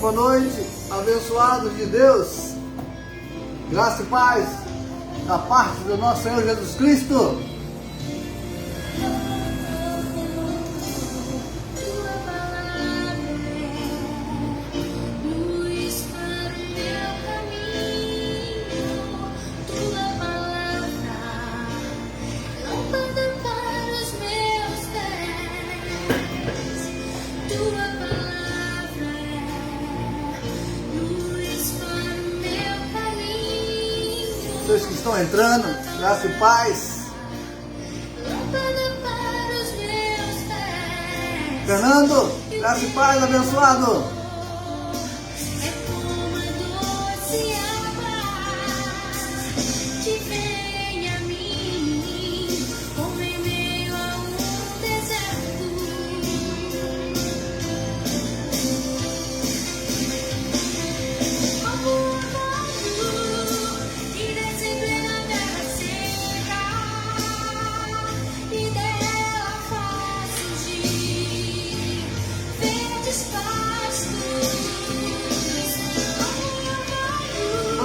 Boa noite, abençoados de Deus, graça e paz da parte do nosso Senhor Jesus Cristo. Vocês que estão entrando, graça e paz. Fernando, graça e paz, abençoado.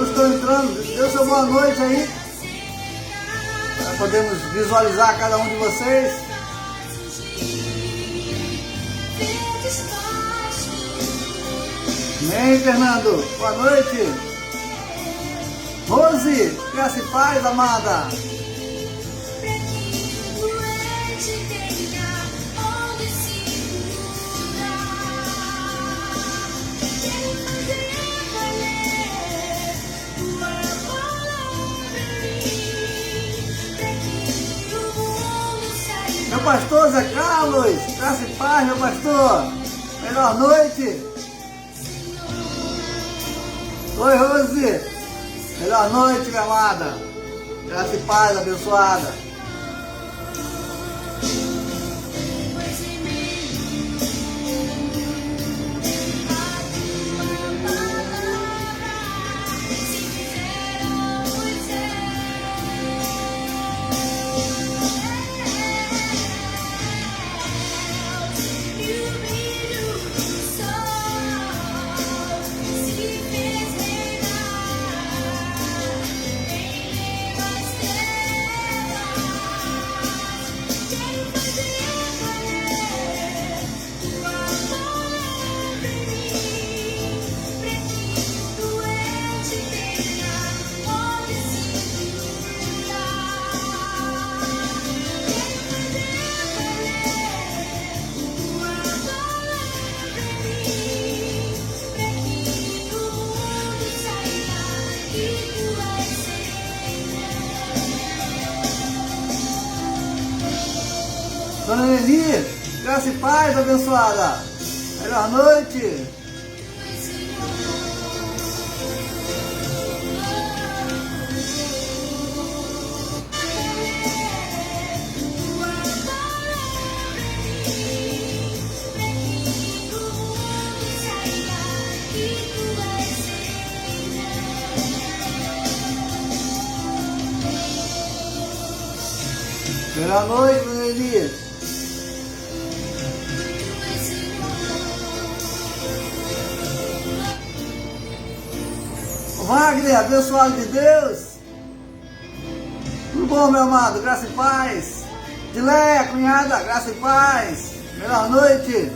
Estou entrando, dê seu boa noite aí, para podermos visualizar cada um de vocês. Amém, Fernando, boa noite. Rose, graça e paz, amada. Meu pastor Zé Carlos, graça e paz, meu pastor. Melhor noite. Oi, Rose. Melhor noite, minha amada. Graça e paz, abençoada. Dona Nelly, graça e paz, abençoada. Melhor noite. Melhor noite, Dona Nelly. Wagner, abençoado de Deus. Tudo bom, meu amado? Graça e paz. Dileia, cunhada, graça e paz. Melhor noite.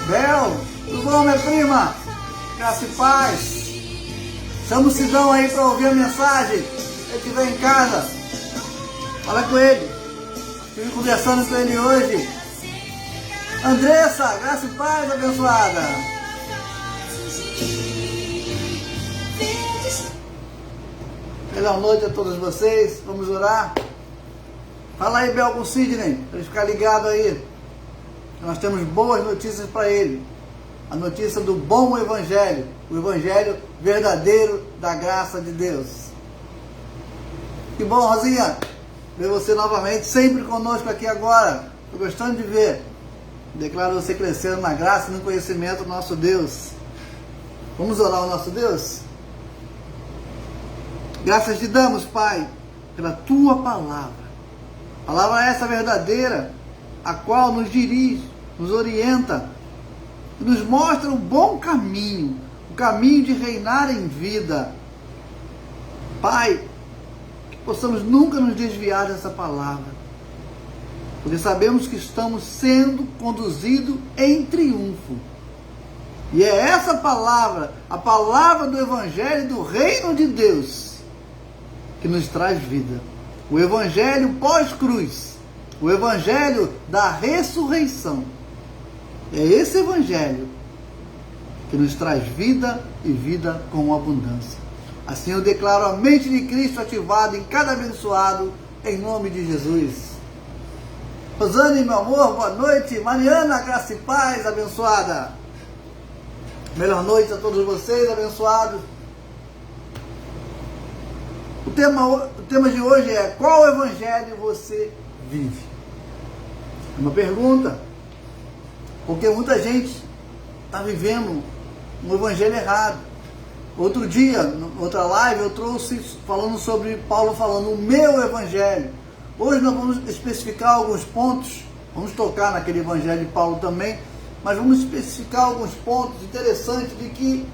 Bel, tudo bom, minha prima? Graça e paz. Chama o Sidão aí para ouvir a mensagem. Se ele estiver em casa, fala com ele. Estive conversando com ele hoje. Andressa, graça e paz, abençoada. Boa noite a todos vocês. Vamos orar. Fala aí, Bel, com o Sidney, para ele ficar ligado aí. Nós temos boas notícias para ele. A notícia do bom evangelho. O evangelho verdadeiro da graça de Deus. Que bom, Rosinha, ver você novamente, sempre conosco aqui agora. Estou gostando de ver. Declaro você crescendo na graça e no conhecimento do nosso Deus. Vamos orar ao nosso Deus? Graças te damos, Pai, pela tua palavra. Palavra essa verdadeira, a qual nos dirige, nos orienta, e nos mostra o bom caminho, o caminho de reinar em vida. Pai, que possamos nunca nos desviar dessa palavra, porque sabemos que estamos sendo conduzidos em triunfo. E é essa palavra, a palavra do Evangelho do Reino de Deus, que nos traz vida. O Evangelho pós-cruz, o Evangelho da ressurreição. É esse Evangelho que nos traz vida e vida com abundância. Assim eu declaro a mente de Cristo ativada em cada abençoado, em nome de Jesus. Rosane, meu amor, boa noite. Mariana, graça e paz, abençoada. Melhor noite a todos vocês, abençoados. O tema de hoje é: qual evangelho você vive? É uma pergunta, porque muita gente está vivendo um evangelho errado. Outro dia, outra live, eu trouxe falando sobre Paulo falando o meu evangelho. Hoje nós vamos especificar alguns pontos, vamos tocar naquele evangelho de Paulo também, mas vamos especificar alguns pontos interessantes de que,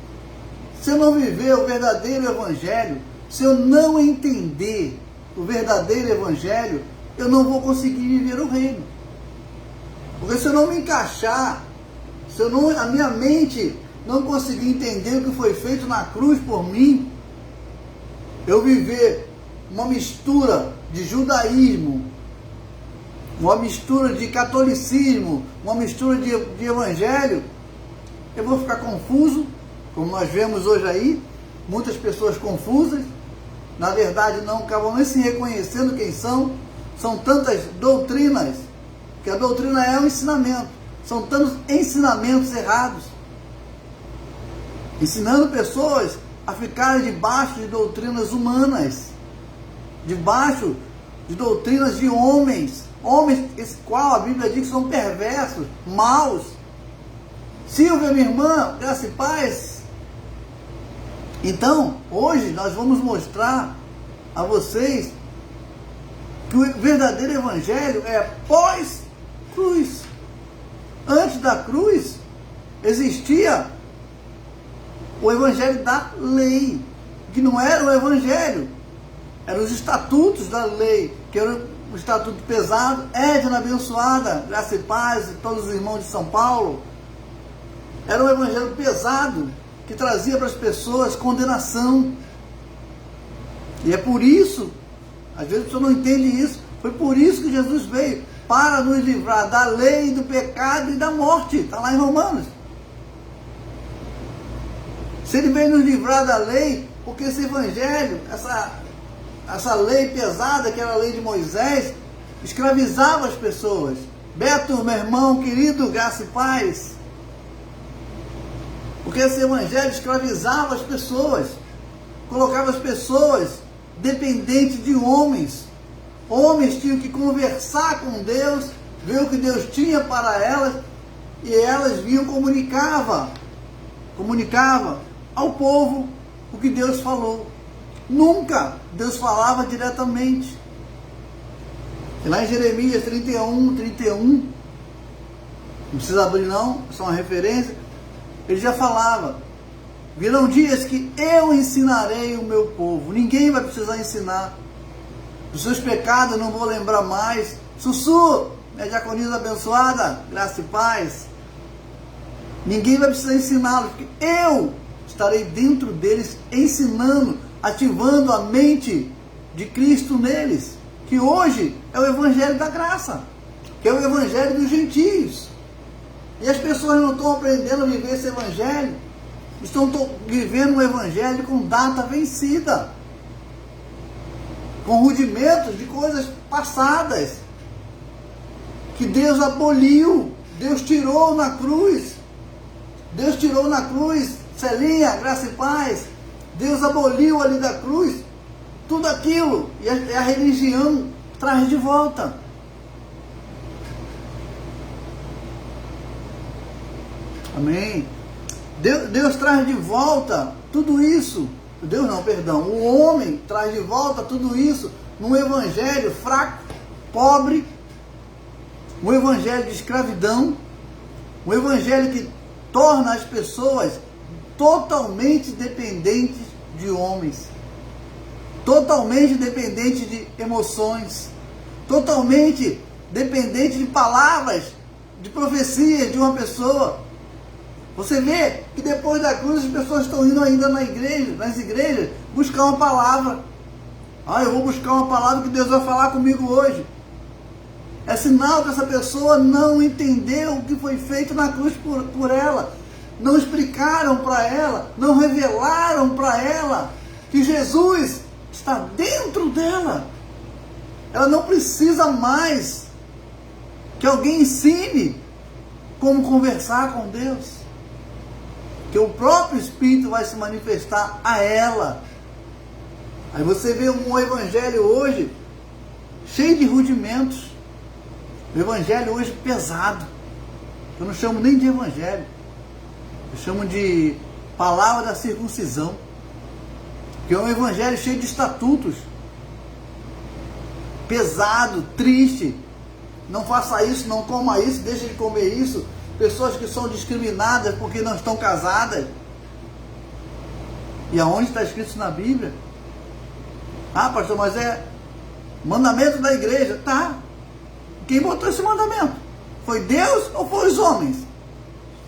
se eu não viver o verdadeiro evangelho, se eu não entender o verdadeiro evangelho, eu não vou conseguir viver o reino. Porque se eu não me encaixar, se eu não, a minha mente não conseguir entender o que foi feito na cruz por mim, eu viver uma mistura de judaísmo, uma mistura de catolicismo, uma mistura de evangelho, eu vou ficar confuso, como nós vemos hoje aí, muitas pessoas confusas, na verdade não acabam nem se reconhecendo quem são. São tantas doutrinas, que a doutrina é um ensinamento, são tantos ensinamentos errados, ensinando pessoas a ficarem debaixo de doutrinas humanas, debaixo de doutrinas de homens, esse qual a Bíblia diz que são perversos, maus. Silvia, minha irmã, graça e paz. Então, hoje nós vamos mostrar a vocês que o verdadeiro evangelho é pós-cruz. Antes da cruz, existia o evangelho da lei, que não era o evangelho, eram os estatutos da lei, que era o estatuto pesado. Edna, abençoada, graça e paz, e todos os irmãos de São Paulo. Era um evangelho pesado, que trazia para as pessoas condenação. E é por isso, às vezes a pessoa não entende isso, foi por isso que Jesus veio, para nos livrar da lei, do pecado e da morte. Está lá em Romanos. Se ele veio nos livrar da lei, porque esse evangelho, essa lei pesada, que era a lei de Moisés, escravizava as pessoas. Beto, meu irmão querido, graça e paz. Porque esse evangelho escravizava as pessoas, colocava as pessoas dependentes de homens. Homens tinham que conversar com Deus, ver o que Deus tinha para elas, e elas vinham, comunicava ao povo o que Deus falou. Nunca Deus falava diretamente. E lá em Jeremias 31, não precisa abrir não, é só uma referência. Ele já falava: virão dias que eu ensinarei o meu povo. Ninguém vai precisar ensinar. Os seus pecados eu não vou lembrar mais. Sussu, minha diaconisa abençoada, graça e paz. Ninguém vai precisar ensiná-los, porque eu estarei dentro deles, ensinando, ativando a mente de Cristo neles, que hoje é o evangelho da graça, que é o evangelho dos gentios. E as pessoas não estão aprendendo a viver esse evangelho, estão vivendo um evangelho com data vencida, com rudimentos de coisas passadas, que Deus aboliu, Deus tirou na cruz. Deus tirou na cruz, Celinha, graça e paz. Deus aboliu ali da cruz tudo aquilo. E a religião traz de volta. Amém? Deus traz de volta tudo isso. Deus não, perdão. O homem traz de volta tudo isso num evangelho fraco, pobre, um evangelho de escravidão, um evangelho que torna as pessoas totalmente dependentes de homens, totalmente dependentes de emoções, totalmente dependentes de palavras, de profecias de uma pessoa. Você vê que depois da cruz as pessoas estão indo ainda nas igrejas, buscar uma palavra. Eu vou buscar uma palavra que Deus vai falar comigo hoje. É sinal que essa pessoa não entendeu o que foi feito na cruz por ela. Não explicaram para ela, não revelaram para ela que Jesus está dentro dela. Ela não precisa mais que alguém ensine como conversar com Deus. Que o próprio Espírito vai se manifestar a ela. Aí você vê um evangelho hoje cheio de rudimentos. O evangelho hoje pesado. Eu não chamo nem de evangelho. Eu chamo de palavra da circuncisão. Que é um evangelho cheio de estatutos. Pesado, triste. Não faça isso, não coma isso, deixe de comer isso. Pessoas que são discriminadas porque não estão casadas. E aonde está escrito isso na Bíblia? Pastor, mas é mandamento da igreja. Tá. Quem botou esse mandamento? Foi Deus ou foi os homens?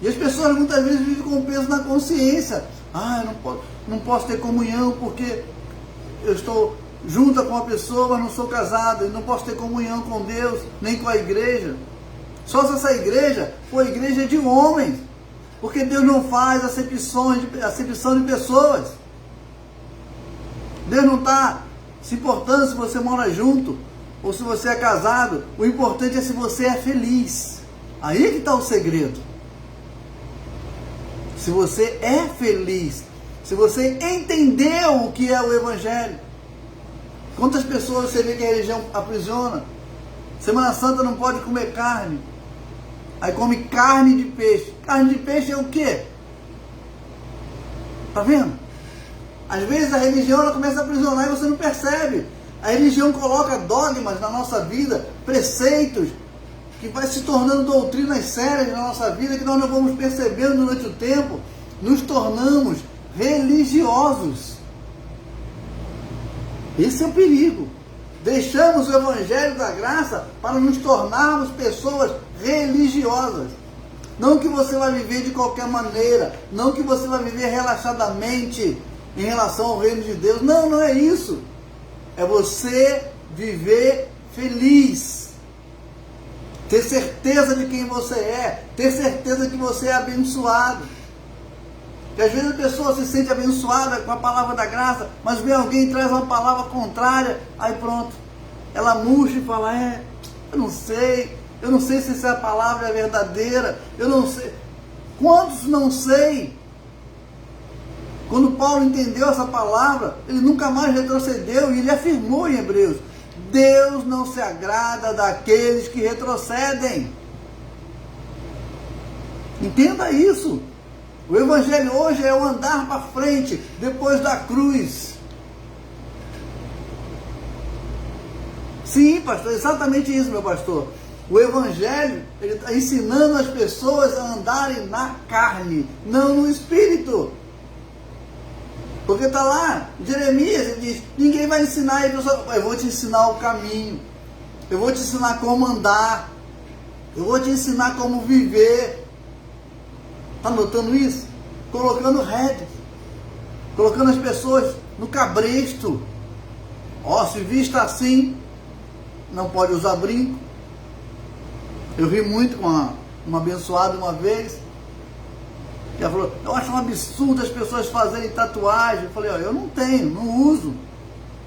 E as pessoas muitas vezes vivem com peso na consciência. Eu não posso ter comunhão porque eu estou junto com a pessoa, mas não sou casado. E não posso ter comunhão com Deus, nem com a igreja. Só se essa igreja for igreja de homens. Porque Deus não faz acepção de pessoas. Deus não está se importando se você mora junto ou se você é casado. O importante é se você é feliz. Aí que está o segredo. Se você é feliz, se você entendeu o que é o evangelho. Quantas pessoas você vê que a religião aprisiona? Semana Santa não pode comer carne. Aí come carne de peixe. Carne de peixe é o quê? Tá vendo? Às vezes a religião ela começa a aprisionar e você não percebe. A religião coloca dogmas na nossa vida, preceitos, que vai se tornando doutrinas sérias na nossa vida, que nós não vamos percebendo durante o tempo, nos tornamos religiosos. Esse é o perigo. Deixamos o evangelho da graça para nos tornarmos pessoas religiosas. Não que você vai viver de qualquer maneira, não que você vai viver relaxadamente em relação ao reino de Deus. Não, não é isso. É você viver feliz. Ter certeza de quem você é. Ter certeza que você é abençoado. Porque às vezes a pessoa se sente abençoada com a palavra da graça, mas vem alguém e traz uma palavra contrária, aí pronto. Ela murcha e fala, eu não sei se essa palavra é verdadeira, eu não sei. Quantos não sei? Quando Paulo entendeu essa palavra, ele nunca mais retrocedeu e ele afirmou em Hebreus, Deus não se agrada daqueles que retrocedem. Entenda isso. O evangelho hoje é o andar para frente, depois da cruz. Sim, pastor, exatamente isso, meu pastor. O evangelho, ele está ensinando as pessoas a andarem na carne, não no espírito. Porque está lá, Jeremias, ele diz, ninguém vai ensinar a pessoa, eu vou te ensinar o caminho, eu vou te ensinar como andar, eu vou te ensinar como viver. Está notando isso? Colocando rédeas. colocando as pessoas no cabresto. Ó, se vista assim, não pode usar brinco. Eu ri muito com uma abençoada uma vez, que ela falou, eu acho um absurdo as pessoas fazerem tatuagem. Eu falei, ó, eu não tenho, não uso,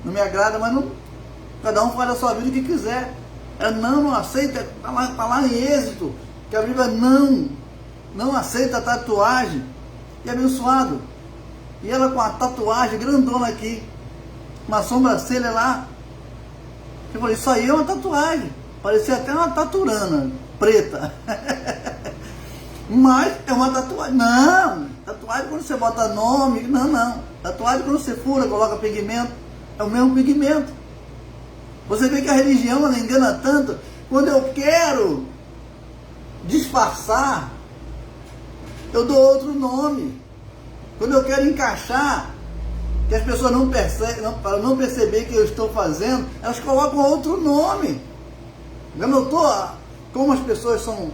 não me agrada, mas não, cada um faz a sua vida o que quiser. Ela não aceita, tá lá em Êxodo, que a Bíblia não aceita tatuagem. E abençoado, e ela com a tatuagem grandona aqui, uma sobrancelha lá, eu falei, isso aí é uma tatuagem, parecia até uma taturana preta. Mas é uma tatuagem. Não, tatuagem quando você bota nome, não. Tatuagem quando você fura, coloca pigmento, é o mesmo pigmento. Você vê que a religião, ela engana tanto. Quando eu quero disfarçar, eu dou outro nome. Quando eu quero encaixar, que as pessoas não percebem, para não perceber que eu estou fazendo, elas colocam outro nome. Já notou como as pessoas são,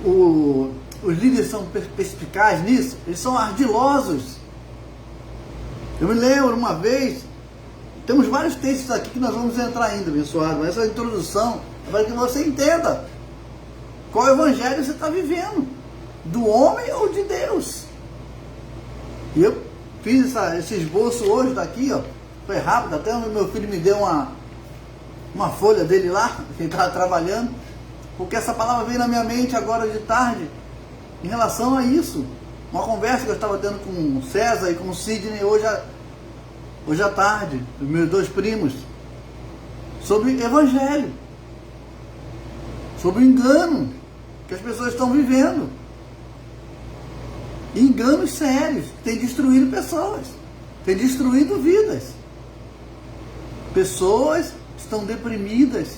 os líderes são perspicazes nisso? Eles são ardilosos. Eu me lembro uma vez, temos vários textos aqui que nós vamos entrar ainda, abençoado, mas essa introdução é para que você entenda qual evangelho você está vivendo, do homem ou de Deus. E eu fiz esse esboço hoje daqui, ó, foi rápido, até o meu filho me deu uma folha dele lá, que ele estava trabalhando, porque essa palavra veio na minha mente agora de tarde, em relação a isso. Uma conversa que eu estava tendo com o César e com o Sidney hoje à tarde, os meus dois primos, sobre evangelho, sobre o engano que as pessoas estão vivendo. Enganos sérios, que têm destruído pessoas, têm destruído vidas. Pessoas estão deprimidas,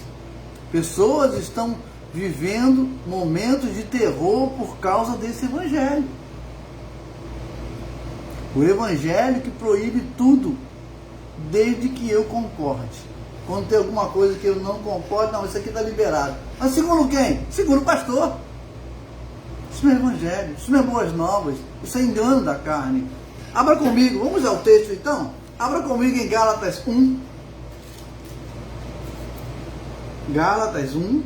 pessoas estão vivendo momentos de terror por causa desse evangelho. O evangelho que proíbe tudo, desde que eu concorde. Quando tem alguma coisa que eu não concordo, não, isso aqui está liberado. Mas segundo quem? Segundo o pastor. Isso não é evangelho, isso não é boas novas, isso é engano da carne. Abra comigo, vamos ao texto então? Abra comigo em Gálatas 1. Gálatas 1.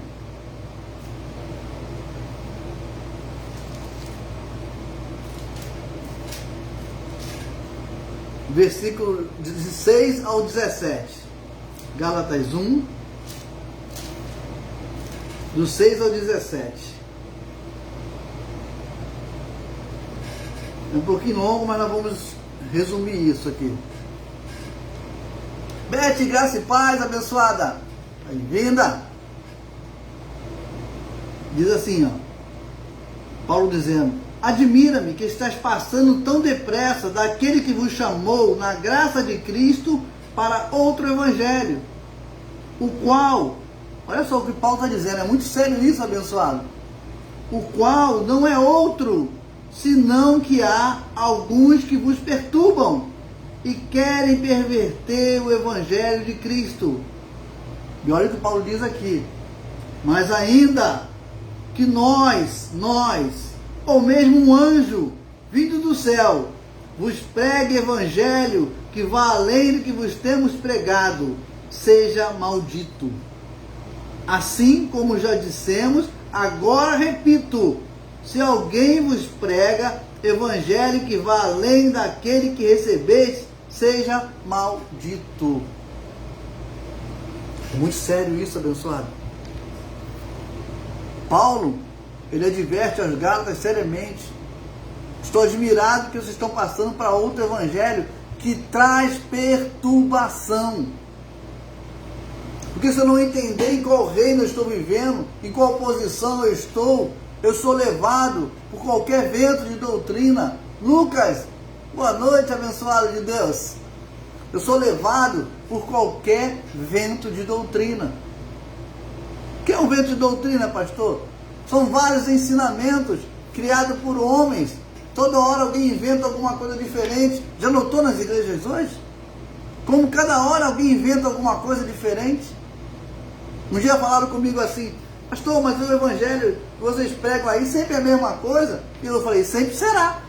Versículo 16 ao 17. Gálatas 1, do 6 ao 17. É um pouquinho longo, mas nós vamos resumir isso aqui. Beth, graça e paz, abençoada. Bem-vinda. Diz assim, ó. Paulo dizendo, admira-me que estás passando tão depressa daquele que vos chamou na graça de Cristo para outro evangelho, o qual, olha só o que Paulo está dizendo, é muito sério isso, abençoado, o qual não é outro, senão que há alguns que vos perturbam e querem perverter o evangelho de Cristo. E olha o que Paulo diz aqui, mas ainda que nós, ou mesmo um anjo vindo do céu, vos pregue evangelho que vá além do que vos temos pregado, seja maldito. Assim como já dissemos, agora repito, se alguém vos prega evangelho que vá além daquele que recebeis, seja maldito. É muito sério isso, abençoado. Paulo, ele adverte aos Gálatas seriamente. Estou admirado que vocês estão passando para outro evangelho que traz perturbação. Porque se eu não entender em qual reino eu estou vivendo, em qual posição eu sou levado por qualquer vento de doutrina. Lucas, boa noite, abençoado de Deus. Eu sou levado por qualquer vento de doutrina. O que é um vento de doutrina, pastor? São vários ensinamentos criados por homens. Toda hora alguém inventa alguma coisa diferente. Já notou nas igrejas hoje? Como cada hora alguém inventa alguma coisa diferente. Um dia falaram comigo assim, pastor, mas o evangelho que vocês pregam aí sempre é a mesma coisa? E eu falei, sempre será.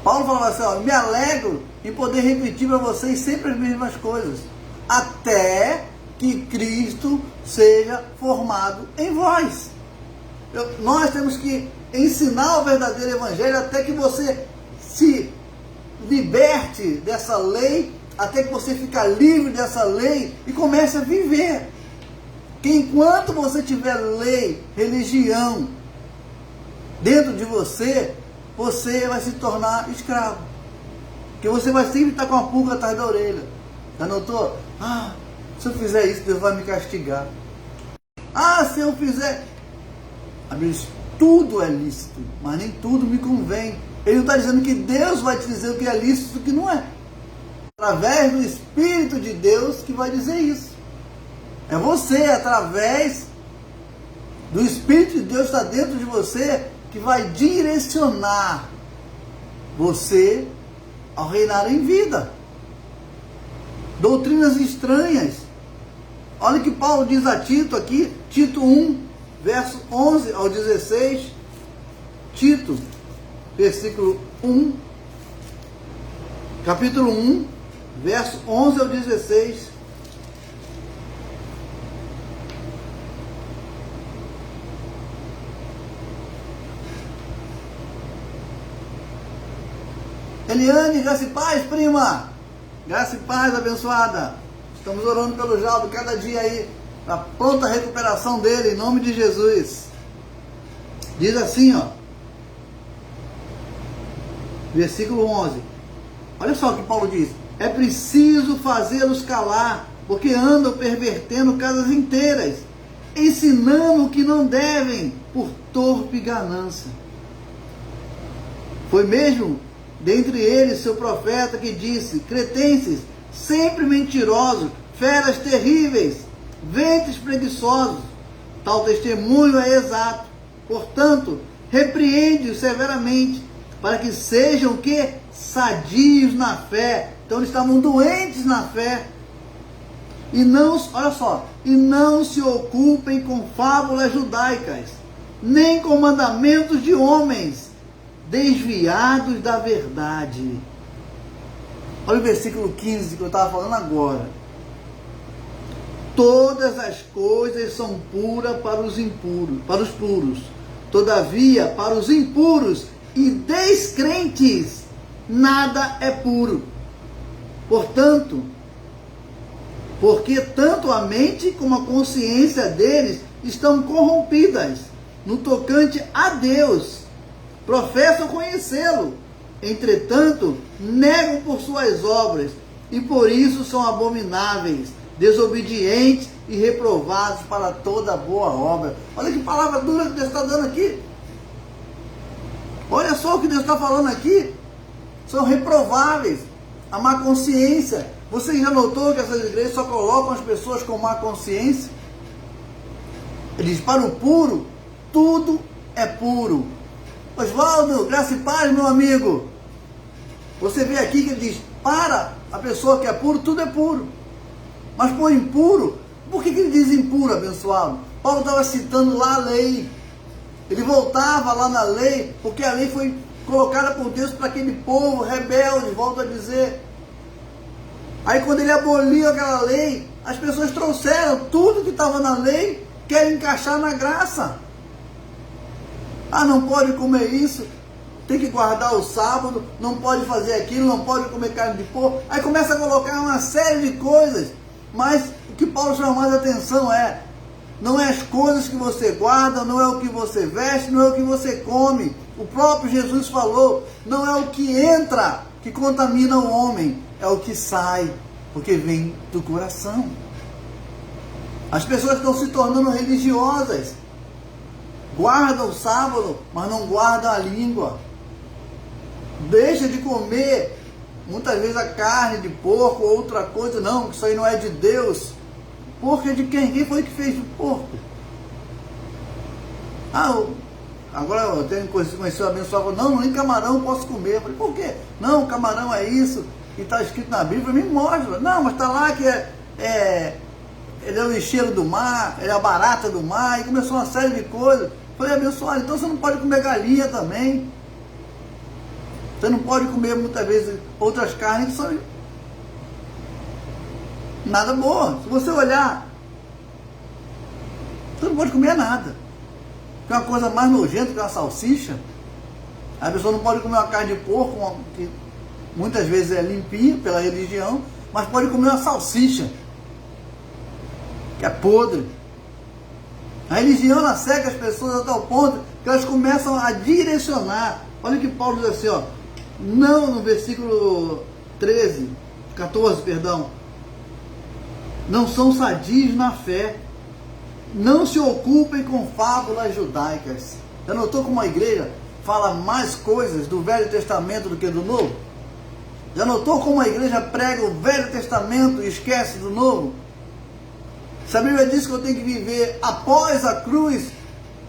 Paulo falava assim, ó, me alegro em poder repetir para vocês sempre as mesmas coisas, até que Cristo seja formado em vós. Nós temos que ensinar o verdadeiro evangelho até que você se liberte dessa lei, até que você fique livre dessa lei e comece a viver. Que enquanto você tiver lei, religião dentro de você, você vai se tornar escravo. Porque você vai sempre estar com a pulga atrás da orelha. Já notou? Ah, se eu fizer isso, Deus vai me castigar. Ah, se eu fizer... Amigos, tudo é lícito, mas nem tudo me convém. Ele não está dizendo que Deus vai te dizer o que é lícito e o que não é. Através do Espírito de Deus que vai dizer isso. É você, através do Espírito de Deus que está dentro de você, que vai direcionar você ao reinar em vida. Doutrinas estranhas. Olha o que Paulo diz a Tito aqui, Tito 1, verso 11 ao 16. Tito, versículo 1, capítulo 1, verso 11 ao 16. Eliane, graça e paz, prima. Graça e paz, abençoada. Estamos orando pelo Jaldo cada dia aí, para pronta recuperação dele, em nome de Jesus. Diz assim, ó. Versículo 11. Olha só o que Paulo diz. É preciso fazê-los calar, porque andam pervertendo casas inteiras, ensinando o que não devem, por torpe ganância. Foi mesmo dentre eles seu profeta que disse, cretenses, sempre mentirosos, feras terríveis, ventres preguiçosos. Tal testemunho é exato. Portanto, repreende-os severamente, para que sejam o quê? Sadios na fé. Então eles estavam doentes na fé. E não, olha só, e não se ocupem com fábulas judaicas, nem com mandamentos de homens, desviados da verdade. Olha o versículo 15 que eu estava falando agora. Todas as coisas são puras para os impuros, para os puros. Todavia, para os impuros e descrentes, nada é puro. Portanto, porque tanto a mente como a consciência deles estão corrompidas no tocante a Deus. Professam conhecê-lo, entretanto, negam por suas obras, e por isso são abomináveis, desobedientes e reprovados para toda boa obra. Olha que palavra dura que Deus está dando aqui. Olha só o que Deus está falando aqui. São reprováveis. A má consciência. Você já notou que essas igrejas só colocam as pessoas com má consciência? Ele diz, para o puro, tudo é puro. Oswaldo, graça e paz, meu amigo. Você vê aqui que ele diz, para a pessoa que é puro, tudo é puro. Mas por impuro, por que ele diz impuro, abençoado? Paulo estava citando lá a lei. Ele voltava lá na lei, porque a lei foi colocada por Deus para aquele povo rebelde, volto a dizer. Aí quando ele aboliu aquela lei, as pessoas trouxeram tudo que estava na lei, querem encaixar na graça. Ah, não pode comer isso, tem que guardar o sábado, não pode fazer aquilo, não pode comer carne de porco. Aí começa a colocar uma série de coisas, mas o que Paulo chama mais atenção é, não é as coisas que você guarda, não é o que você veste, não é o que você come. O próprio Jesus falou, não é o que entra que contamina o homem, é o que sai, porque vem do coração. As pessoas estão se tornando religiosas, guardam o sábado, mas não guardam a língua. Deixa de comer, muitas vezes, a carne de porco ou outra coisa. Não, isso aí não é de Deus. Porco é de quem? Quem foi que fez o porco? Ah, agora eu tenho conhecido um abençoado, não, nem camarão eu posso comer. Eu falei, por quê? Não, camarão é isso, e está escrito na Bíblia, me mostra. Não, mas está lá que ele é o encheiro do mar, ele é a barata do mar, e começou uma série de coisas. Eu falei, abençoado, então você não pode comer galinha também. Você não pode comer muitas vezes outras carnes que são nada boa. Se você olhar, você não pode comer nada. Que é uma coisa mais nojenta que uma salsicha. A pessoa não pode comer uma carne de porco, que muitas vezes é limpinha pela religião, mas pode comer uma salsicha, que é podre. A religião ela cega as pessoas a tal ponto que elas começam a direcionar. Olha o que Paulo diz assim, ó, não, no versículo 14, perdão. Não são sadios na fé, não se ocupem com fábulas judaicas. Já notou como a igreja fala mais coisas do Velho Testamento do que do Novo? Já notou como a igreja prega o Velho Testamento e esquece do Novo? Se a Bíblia diz que eu tenho que viver após a cruz,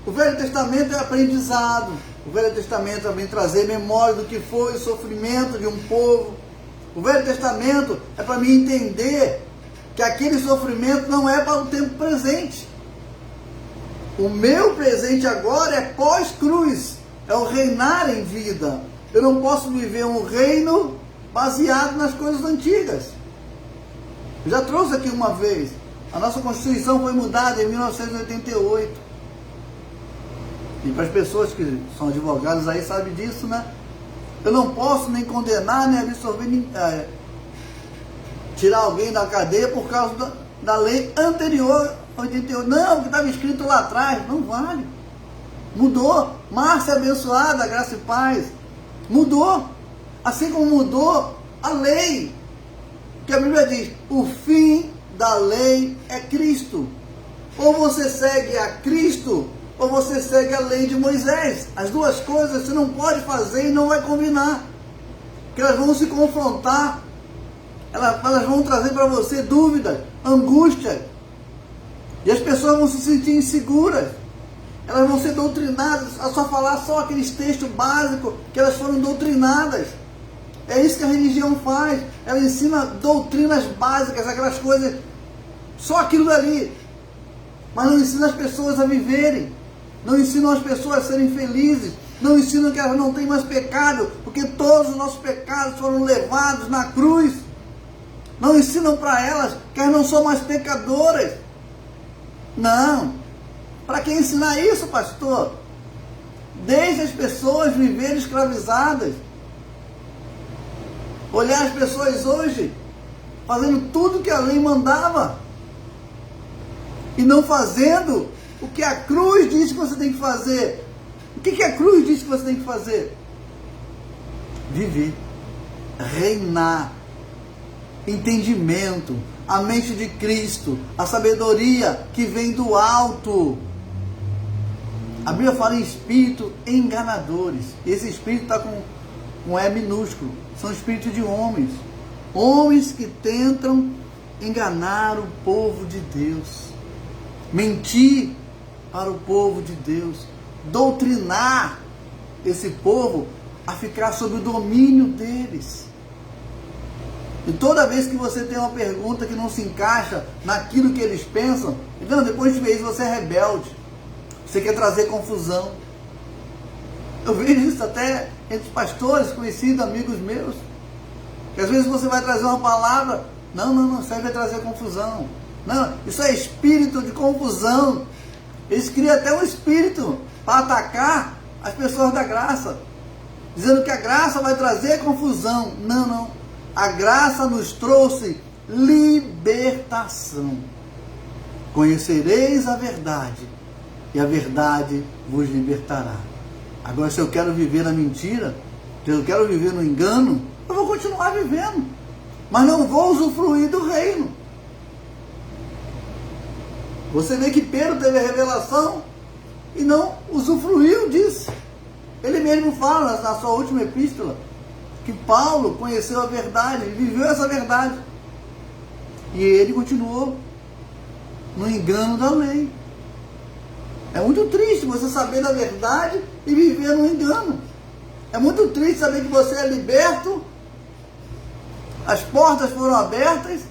o Velho Testamento é aprendizado. O Velho Testamento vem trazer memória do que foi o sofrimento de um povo. O Velho Testamento é para me entender que aquele sofrimento não é para o tempo presente. O meu presente agora é pós-cruz, é o reinar em vida. Eu não posso viver um reino baseado nas coisas antigas. Eu já trouxe aqui uma vez, a nossa Constituição foi mudada em 1988. E para as pessoas que são advogados aí sabem disso, né? Eu não posso nem condenar, nem absorver, tirar alguém da cadeia por causa da lei anterior a 88. Não, o que estava escrito lá atrás, não vale. Mudou. Márcia abençoada, graça e paz. Mudou. Assim como mudou a lei. Que a Bíblia diz, o fim da lei é Cristo. Ou você segue a Cristo, ou você segue a lei de Moisés. As duas coisas você não pode fazer e não vai combinar. Porque elas vão se confrontar. Elas vão trazer para você dúvidas, angústia. E as pessoas vão se sentir inseguras. Elas vão ser doutrinadas a só falar só aqueles textos básicos que elas foram doutrinadas. É isso que a religião faz. Ela ensina doutrinas básicas, aquelas coisas, só aquilo dali. Mas não ensina as pessoas a viverem. Não ensinam as pessoas a serem felizes. Não ensinam que elas não têm mais pecado, porque todos os nossos pecados foram levados na cruz. Não ensinam para elas que elas não são mais pecadoras. Não. Para que ensinar isso, pastor? Deixe as pessoas viverem escravizadas. Olhar as pessoas hoje fazendo tudo que a lei mandava e não fazendo o que a cruz diz que você tem que fazer. O que a cruz diz que você tem que fazer? Viver, reinar, entendimento, a mente de Cristo, a sabedoria que vem do alto. A Bíblia fala em espírito enganadores. Esse espírito está com um E minúsculo. São espíritos de homens. Homens que tentam enganar o povo de Deus. Mentir para o povo de Deus. Doutrinar esse povo a ficar sob o domínio deles. E toda vez que você tem uma pergunta que não se encaixa naquilo que eles pensam, então depois de ver isso você é rebelde. Você quer trazer confusão. Eu vejo isso até entre pastores, conhecidos, amigos meus. Que às vezes você vai trazer uma palavra, não serve a trazer confusão. Não, isso é espírito de confusão. Eles criam até um espírito para atacar as pessoas da graça. Dizendo que a graça vai trazer confusão. Não. A graça nos trouxe libertação. Conhecereis a verdade, e a verdade vos libertará. Agora, se eu quero viver na mentira, se eu quero viver no engano, eu vou continuar vivendo, mas não vou usufruir do reino. Você vê que Pedro teve a revelação e não usufruiu disso. Ele mesmo fala na sua última epístola que Paulo conheceu a verdade, viveu essa verdade. E ele continuou no engano da lei. É muito triste você saber da verdade e viver no engano. É muito triste saber que você é liberto, as portas foram abertas,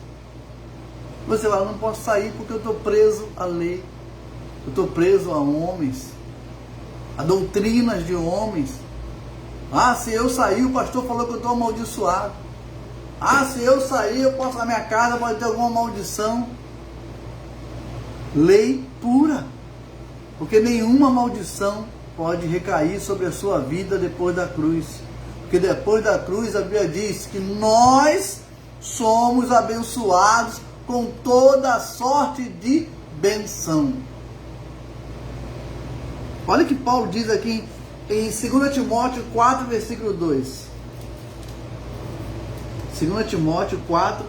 você fala, não posso sair porque eu estou preso à lei, eu estou preso a homens, a doutrinas de homens. Ah, se eu sair, o pastor falou que eu estou amaldiçoado. Ah, se eu sair, eu posso, na minha casa pode ter alguma maldição. Lei pura. Porque nenhuma maldição pode recair sobre a sua vida depois da cruz. Porque depois da cruz a Bíblia diz que nós somos abençoados com toda a sorte de benção. Olha o que Paulo diz aqui em 2 Timóteo 4, versículo 2. 2 Timóteo 4,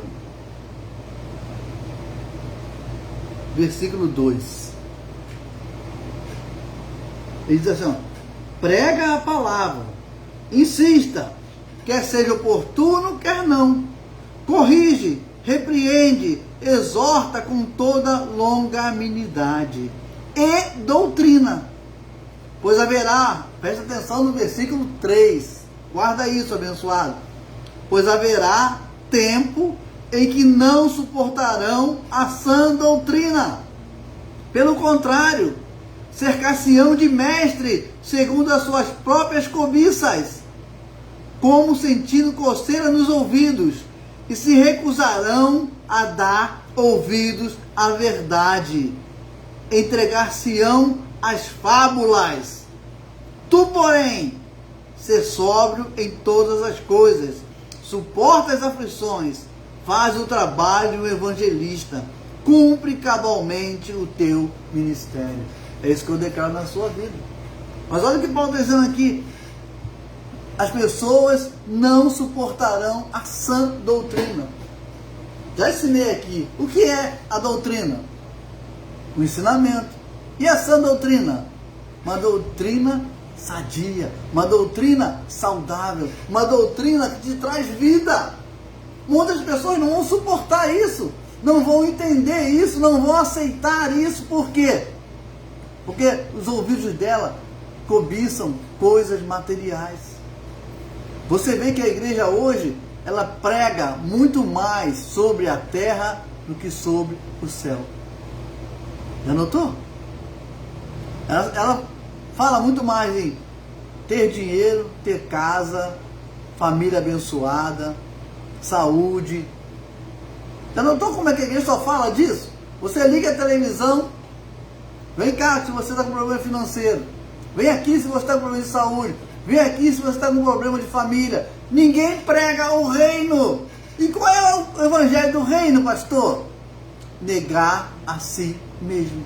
versículo 2. Ele diz assim, ó, prega a palavra, insista, quer seja oportuno, quer não. Corrige, repreende, exorta com toda longanimidade e doutrina. Pois haverá, presta atenção no versículo 3, guarda isso, abençoado. Pois haverá tempo em que não suportarão a sã doutrina. Pelo contrário, cercar-se-ão de mestre, segundo as suas próprias cobiças, como sentindo coceira nos ouvidos, e se recusarão a dar ouvidos à verdade. Entregar-se-ão às fábulas. Tu, porém, ser sóbrio em todas as coisas, suporta as aflições, faz o trabalho de um evangelista, cumpre cabalmente o teu ministério. É isso que eu declaro na sua vida. Mas olha o que Paulo está dizendo aqui. As pessoas não suportarão a sã doutrina. Já ensinei aqui. O que é a doutrina? O ensinamento. E a sã doutrina? Uma doutrina sadia, uma doutrina saudável, uma doutrina que te traz vida. Muitas pessoas não vão suportar isso, não vão entender isso, não vão aceitar isso. Por quê? Porque os ouvidos dela cobiçam coisas materiais. Você vê que a igreja hoje, ela prega muito mais sobre a terra do que sobre o céu. Já notou? Ela fala muito mais em ter dinheiro, ter casa, família abençoada, saúde. Já notou como é que a igreja só fala disso? Você liga a televisão, vem cá se você está com problema financeiro, vem aqui se você está com problema de saúde, vem aqui se você está com problema de família. Ninguém prega o reino. E qual é o evangelho do reino, pastor? Negar a si mesmo.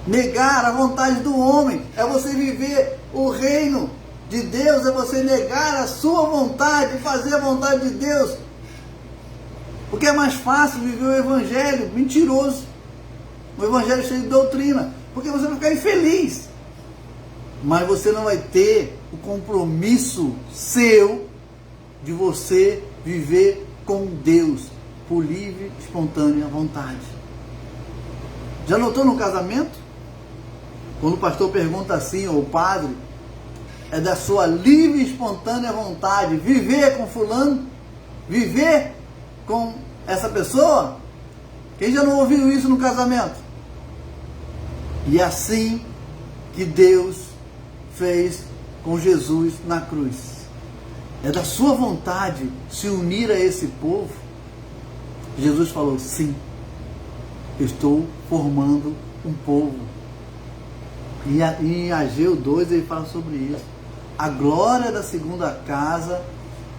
Negar a vontade do homem é você viver o reino de Deus, é você negar a sua vontade, fazer a vontade de Deus. Porque é mais fácil viver o evangelho mentiroso, o evangelho cheio de doutrina, porque você vai ficar infeliz, mas você não vai ter o compromisso seu de você viver com Deus por livre, espontânea vontade. Já notou no casamento? Quando o pastor pergunta assim, ou o padre, é da sua livre e espontânea vontade viver com fulano? Viver com essa pessoa? Quem já não ouviu isso no casamento? E é assim que Deus fez com Jesus na cruz. É da sua vontade se unir a esse povo? Jesus falou, sim, eu estou formando um povo. E em Ageu 2 ele fala sobre isso. A glória da segunda casa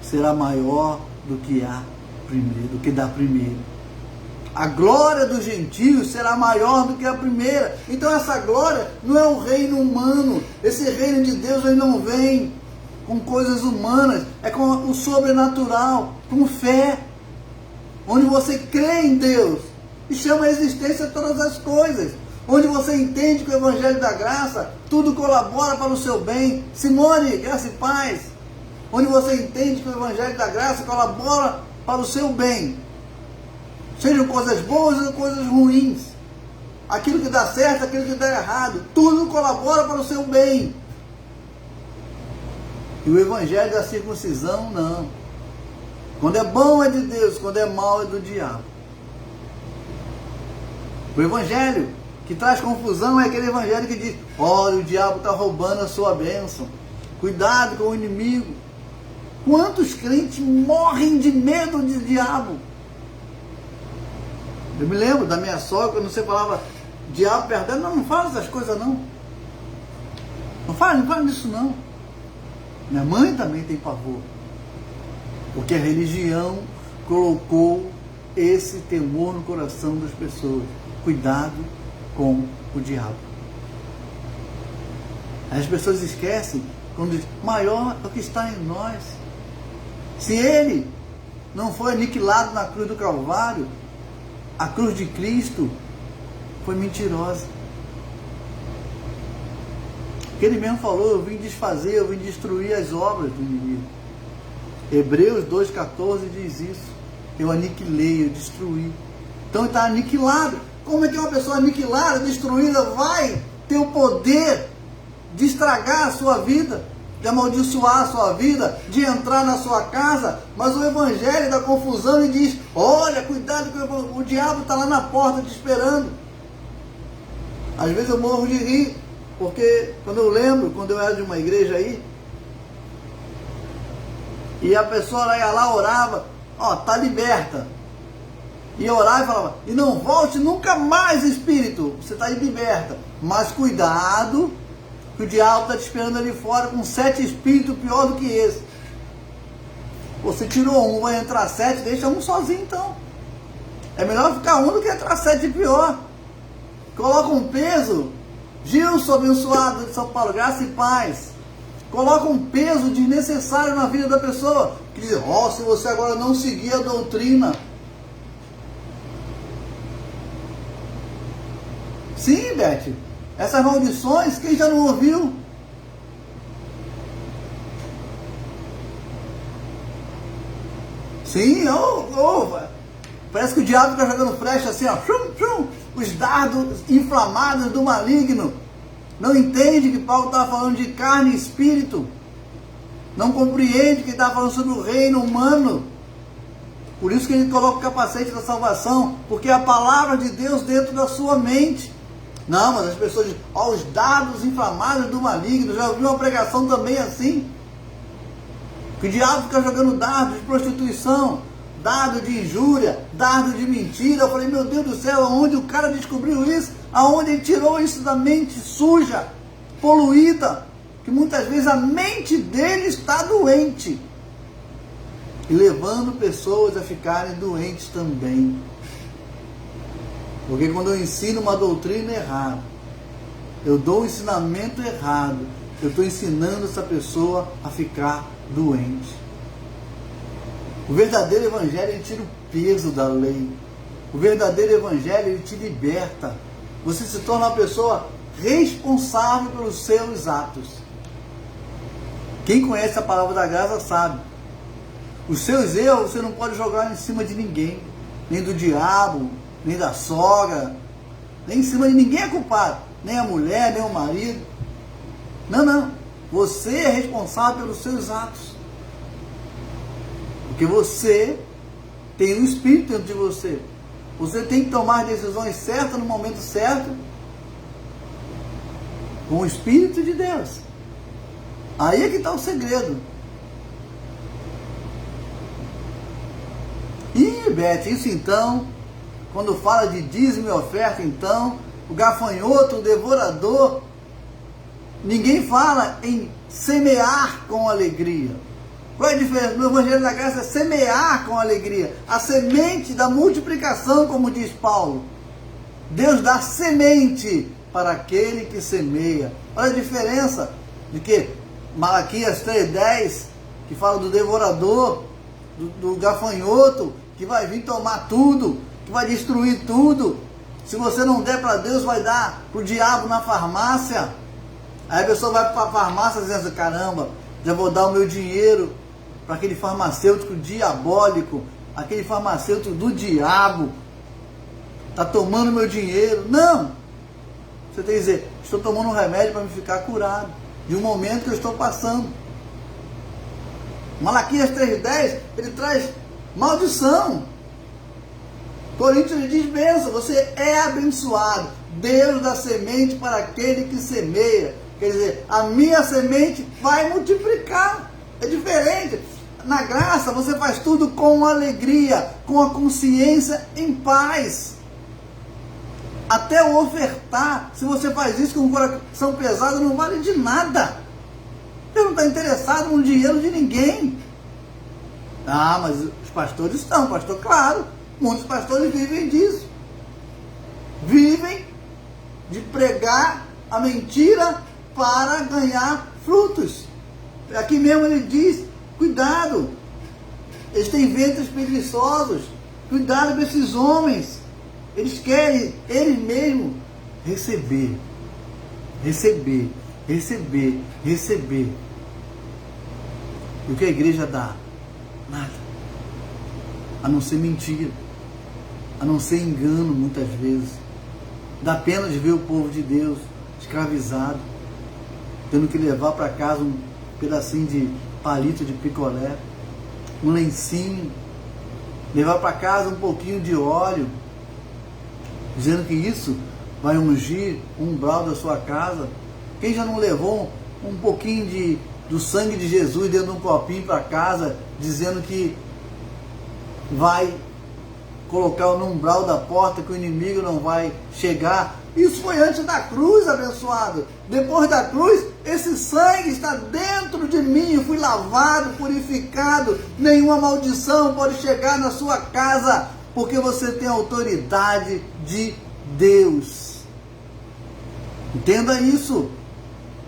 será maior do que a primeira, do que da primeira. A glória dos gentios será maior do que a primeira. Então essa glória não é o reino humano. Esse reino de Deus ele não vem com coisas humanas, é com o sobrenatural, com fé, onde você crê em Deus e chama a existência todas as coisas. Onde você entende que o Evangelho da Graça, tudo colabora para o seu bem. Simone, graça e paz. Onde você entende que o Evangelho da Graça colabora para o seu bem. Sejam coisas boas ou coisas ruins. Aquilo que dá certo, aquilo que dá errado. Tudo colabora para o seu bem. E o Evangelho da circuncisão, não. Quando é bom é de Deus, quando é mal é do diabo. O Evangelho que traz confusão é aquele evangelho que diz, olha, o diabo está roubando a sua bênção. Cuidado com o inimigo. Quantos crentes morrem de medo de diabo? Eu me lembro da minha sogra, quando você falava diabo perto dela, não fala essas coisas não. Não fala disso não. Minha mãe também tem pavor. Porque a religião colocou esse temor no coração das pessoas. Cuidado com o diabo. As pessoas esquecem quando diz, maior é o que está em nós. Se ele não foi aniquilado na cruz do Calvário, a cruz de Cristo foi mentirosa. Porque ele mesmo falou, eu vim desfazer, eu vim destruir as obras do inimigo. Hebreus 2,14 diz isso. Eu aniquilei, eu destruí. Então ele está aniquilado. Como é que uma pessoa aniquilada, destruída, vai ter o poder de estragar a sua vida, de amaldiçoar a sua vida, de entrar na sua casa? Mas o evangelho da confusão e diz, olha, cuidado que o diabo está lá na porta te esperando. Às vezes eu morro de rir, porque quando eu lembro, quando eu era de uma igreja aí, e a pessoa ia lá, orava, ó, tá liberta. E orava e falava, e não volte nunca mais, espírito, você está liberta. Mas cuidado, que o diabo está te esperando ali fora com 7 espíritos pior do que esse. Você tirou um, vai entrar 7, deixa um sozinho então. É melhor ficar um do que entrar 7 pior. Coloca um peso, Gilson abençoado de São Paulo, graça e paz. Coloca um peso desnecessário na vida da pessoa. Que diz, ó, se você agora não seguir a doutrina. Sim, Beth, essas maldições, quem já não ouviu? Sim, parece que o diabo fica jogando flecha assim, ó, os dardos inflamados do maligno. Não entende que Paulo estava falando de carne e espírito. Não compreende que ele estava falando sobre o reino humano. Por isso que ele coloca o capacete da salvação, porque é a palavra de Deus dentro da sua mente. Não, mas as pessoas dizem, ó, os dardos inflamados do maligno. Já ouviu uma pregação também assim? Que o diabo fica jogando dardo de prostituição, dardo de injúria, dardo de mentira. Eu falei, meu Deus do céu, aonde o cara descobriu isso? Aonde ele tirou isso da mente suja, poluída? Que muitas vezes a mente dele está doente. E levando pessoas a ficarem doentes também. Porque quando eu ensino uma doutrina errada, eu dou um ensinamento errado, eu estou ensinando essa pessoa a ficar doente. O verdadeiro evangelho, ele tira o peso da lei. O verdadeiro evangelho, ele te liberta. Você se torna uma pessoa responsável pelos seus atos. Quem conhece a palavra da graça sabe. Os seus erros você não pode jogar em cima de ninguém. Nem do diabo, nem da sogra, nem em cima de ninguém é culpado. Nem a mulher, nem o marido. Não. Você é responsável pelos seus atos. Porque você tem um espírito dentro de você. Você tem que tomar decisões certas no momento certo, com o Espírito de Deus. Aí é que está o segredo. E, Beth, isso então, quando fala de dízimo e oferta, então, o gafanhoto, o devorador, ninguém fala em semear com alegria. Qual é a diferença? No Evangelho da Graça é semear com alegria. A semente da multiplicação, como diz Paulo. Deus dá semente para aquele que semeia. Olha a diferença de que Malaquias 3,10, que fala do devorador, do gafanhoto, que vai vir tomar tudo, que vai destruir tudo. Se você não der para Deus, vai dar para o diabo na farmácia. Aí a pessoa vai para a farmácia dizendo, caramba, já vou dar o meu dinheiro para aquele farmacêutico diabólico, aquele farmacêutico do diabo, está tomando meu dinheiro. Não! Você tem que dizer, estou tomando um remédio para me ficar curado, de um momento que eu estou passando. Malaquias 3,10, ele traz maldição. Coríntios ele diz bênção, você é abençoado. Deus dá semente para aquele que semeia. Quer dizer, a minha semente vai multiplicar. É diferente. Na graça você faz tudo com alegria, com a consciência em paz. Até o ofertar, se você faz isso com o coração pesado, não vale de nada. Você não está interessado no dinheiro de ninguém. Ah, mas os pastores estão, pastor, claro. Muitos pastores vivem disso. Vivem de pregar a mentira para ganhar frutos. Aqui mesmo ele diz, cuidado, eles têm ventres preguiçosos, cuidado com esses homens, eles querem, eles mesmos, receber. E o que a igreja dá? Nada, a não ser mentira, a não ser engano muitas vezes. Dá pena de ver o povo de Deus escravizado, tendo que levar para casa um pedacinho de palito de picolé, um lencinho, levar para casa um pouquinho de óleo, dizendo que isso vai ungir o umbral da sua casa. Quem já não levou um pouquinho do sangue de Jesus dentro de um copinho para casa, dizendo que vai colocar no umbral da porta, que o inimigo não vai chegar? Isso foi antes da cruz, abençoado. Depois da cruz, esse sangue está dentro de mim. Eu fui lavado, purificado. Nenhuma maldição pode chegar na sua casa, porque você tem a autoridade de Deus. Entenda isso.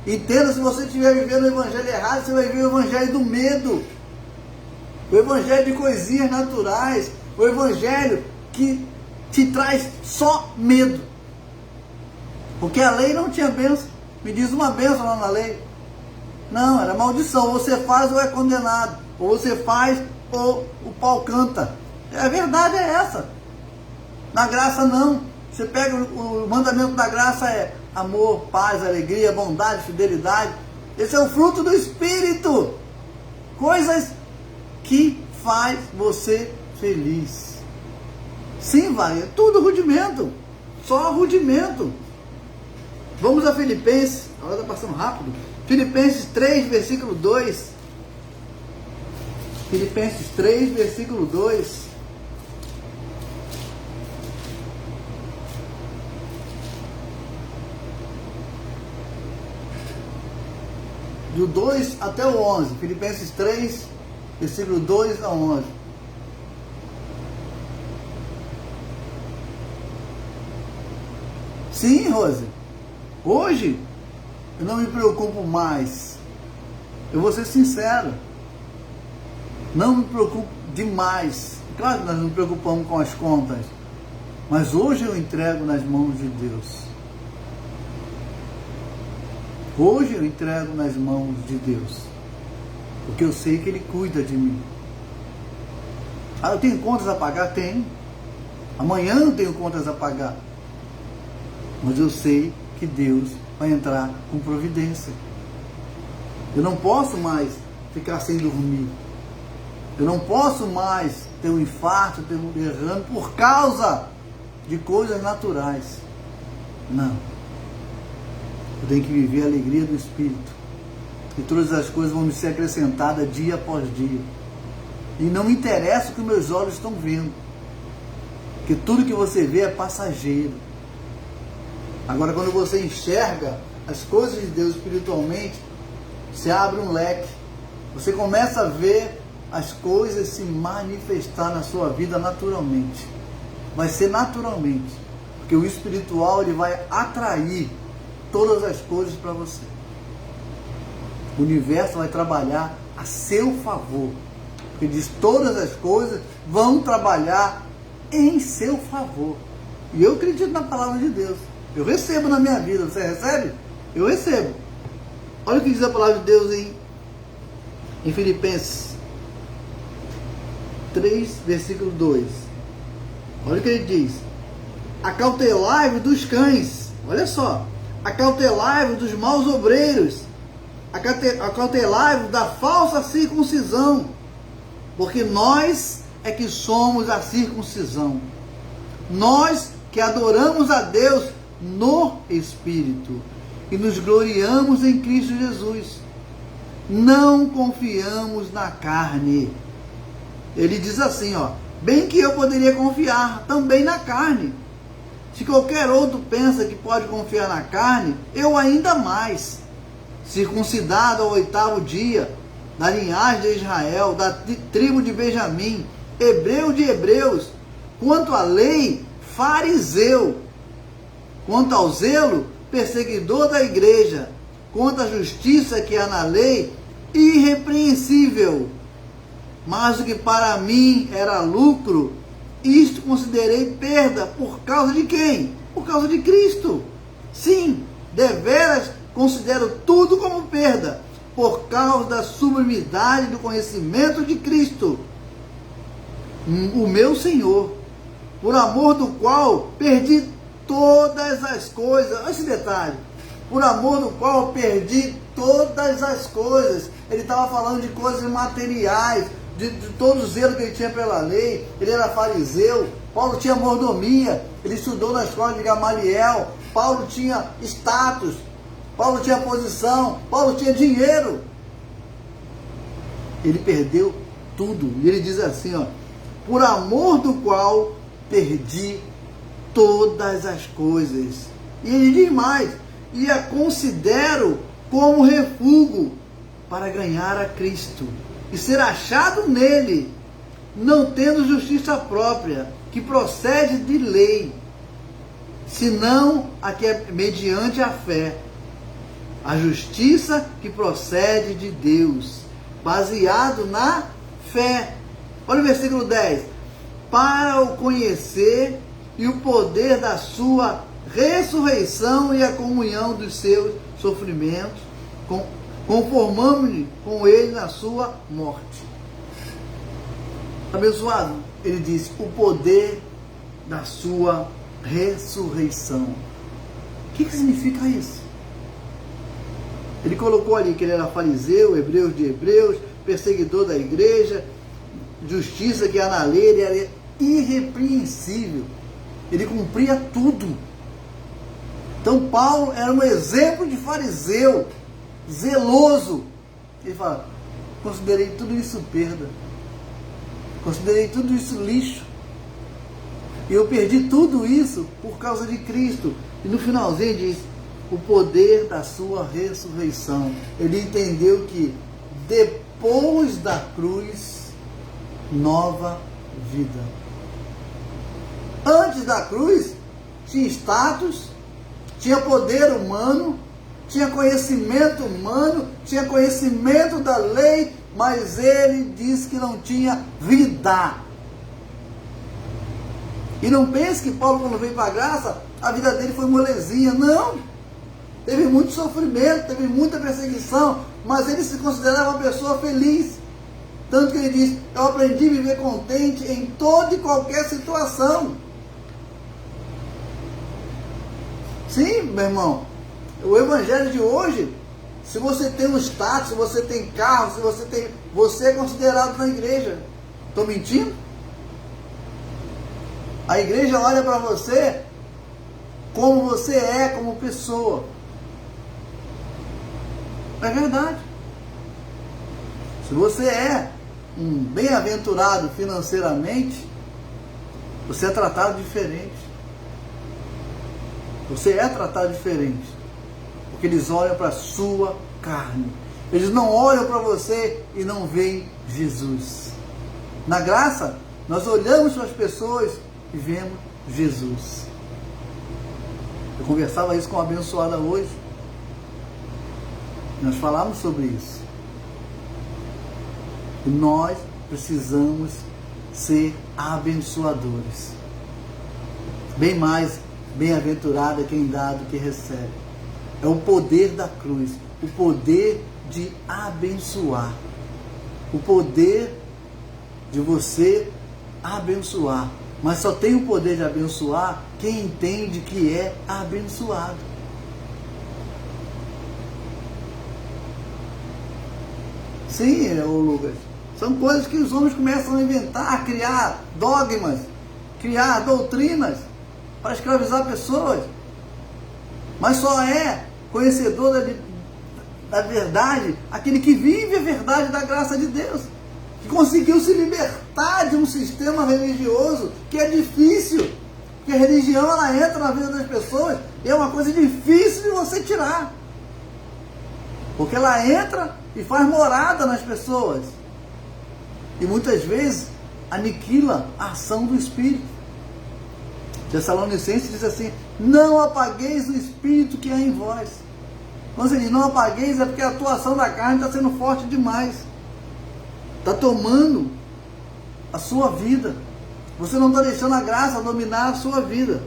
Entenda, se você estiver vivendo o evangelho errado, você vai viver o evangelho do medo. O evangelho de coisinhas naturais. O evangelho que te traz só medo. Porque a lei não tinha bênção. Me diz uma bênção lá na lei. Não, era maldição. Ou você faz ou é condenado. Ou você faz ou o pau canta. A verdade é essa. Na graça não. Você pega o mandamento da graça, é amor, paz, alegria, bondade, fidelidade. Esse é o fruto do Espírito. Coisas que faz você feliz. Sim, vai. É tudo rudimento. Só rudimento. Vamos a Filipenses, agora está passando rápido. Filipenses 3, versículo 2. Filipenses 3, versículo 2. Do 2 até o 11. Filipenses 3, versículo 2 a 11. Sim, Rose. Hoje, eu não me preocupo mais. Eu vou ser sincero. Não me preocupo demais. Claro que nós nos preocupamos com as contas. Mas hoje eu entrego nas mãos de Deus. Hoje eu entrego nas mãos de Deus. Porque eu sei que Ele cuida de mim. Ah, eu tenho contas a pagar? Tenho. Amanhã eu tenho contas a pagar. Mas eu sei que Deus vai entrar com providência. Eu não posso mais ficar sem dormir. Eu não posso mais ter um infarto, ter um derrame por causa de coisas naturais. Não. Eu tenho que viver a alegria do Espírito. E todas as coisas vão me ser acrescentadas dia após dia. E não me interessa o que meus olhos estão vendo. Porque tudo que você vê é passageiro. Agora, quando você enxerga as coisas de Deus espiritualmente, você abre um leque. Você começa a ver as coisas se manifestar na sua vida naturalmente. Vai ser naturalmente. Porque o espiritual, ele vai atrair todas as coisas para você. O universo vai trabalhar a seu favor. Porque diz, todas as coisas vão trabalhar em seu favor. E eu acredito na palavra de Deus. Eu recebo na minha vida. Você recebe? Eu recebo. Olha o que diz a palavra de Deus em Filipenses 3, versículo 2. Olha o que ele diz. Acautelai-vos dos cães. Olha só. Acautelai-vos dos maus obreiros. Acautelai-vos da falsa circuncisão. Porque nós é que somos a circuncisão. Nós que adoramos a Deus no Espírito e nos gloriamos em Cristo Jesus. Não confiamos na carne. Ele diz assim, ó, bem que eu poderia confiar também na carne. Se qualquer outro pensa que pode confiar na carne, eu ainda mais. Circuncidado ao 8º dia, da linhagem de Israel, da tribo de Benjamim, hebreu de hebreus, quanto à lei, fariseu, quanto ao zelo, perseguidor da igreja, quanto à justiça que há na lei, irrepreensível. Mas o que para mim era lucro, isto considerei perda por causa de quem? Por causa de Cristo. Sim, deveras considero tudo como perda, por causa da sublimidade do conhecimento de Cristo, o meu Senhor, por amor do qual perdi todas as coisas. Olha esse detalhe. Por amor do qual perdi todas as coisas. Ele estava falando de coisas materiais, de todo o zelo que ele tinha pela lei. Ele era fariseu. Paulo tinha mordomia. Ele estudou na escola de Gamaliel. Paulo tinha status. Paulo tinha posição. Paulo tinha dinheiro. Ele perdeu tudo. E ele diz assim, ó, por amor do qual perdi todas as coisas. E ele diz mais, e a considero como refúgio para ganhar a Cristo e ser achado nele, não tendo justiça própria, que procede de lei, senão a que é mediante a fé, a justiça que procede de Deus, baseado na fé. Olha o versículo 10. Para o conhecer e o poder da sua ressurreição e a comunhão dos seus sofrimentos, conformando-me com ele na sua morte. Abençoado, ele diz, o poder da sua ressurreição. O que significa isso? Ele colocou ali que ele era fariseu, hebreu de hebreus, perseguidor da igreja, justiça que há na lei, ele era irrepreensível. Ele cumpria tudo. Então Paulo era um exemplo de fariseu, zeloso. Ele fala, considerei tudo isso perda. Considerei tudo isso lixo. E eu perdi tudo isso por causa de Cristo. E no finalzinho diz, o poder da sua ressurreição. Ele entendeu que depois da cruz, nova vida. Antes da cruz, tinha status, tinha poder humano, tinha conhecimento humano, tinha conhecimento da lei, mas ele disse que não tinha vida. E não pense que Paulo, quando veio para a graça, a vida dele foi molezinha. Não! Teve muito sofrimento, teve muita perseguição, mas ele se considerava uma pessoa feliz. Tanto que ele diz, eu aprendi a viver contente em toda e qualquer situação. Sim, meu irmão, o evangelho de hoje, se você tem um status, se você tem carro, se você tem, você é considerado na igreja. Estou mentindo? A igreja olha para você como você é, como pessoa. É verdade. Se você é um bem-aventurado financeiramente, você é tratado diferente. Você é tratado diferente. Porque eles olham para a sua carne. Eles não olham para você e não veem Jesus. Na graça, nós olhamos para as pessoas e vemos Jesus. Eu conversava isso com a abençoada hoje. Nós falamos sobre isso. E nós precisamos ser abençoadores. Bem mais bem-aventurado é quem dá do que recebe. É o poder da cruz, o poder de abençoar, o poder de você abençoar. Mas só tem o poder de abençoar quem entende que é abençoado. Sim, Lucas, são coisas que os homens começam a inventar, a criar dogmas, criar doutrinas para escravizar pessoas. Mas só é conhecedor da verdade, aquele que vive a verdade da graça de Deus, que conseguiu se libertar de um sistema religioso que é difícil, porque a religião ela entra na vida das pessoas e é uma coisa difícil de você tirar, porque ela entra e faz morada nas pessoas e muitas vezes aniquila a ação do Espírito. Tessalonicenses diz assim: não apagueis o Espírito que há em vós. Quando você diz não apagueis, é porque a atuação da carne está sendo forte demais, está tomando a sua vida, você não está deixando a graça dominar a sua vida.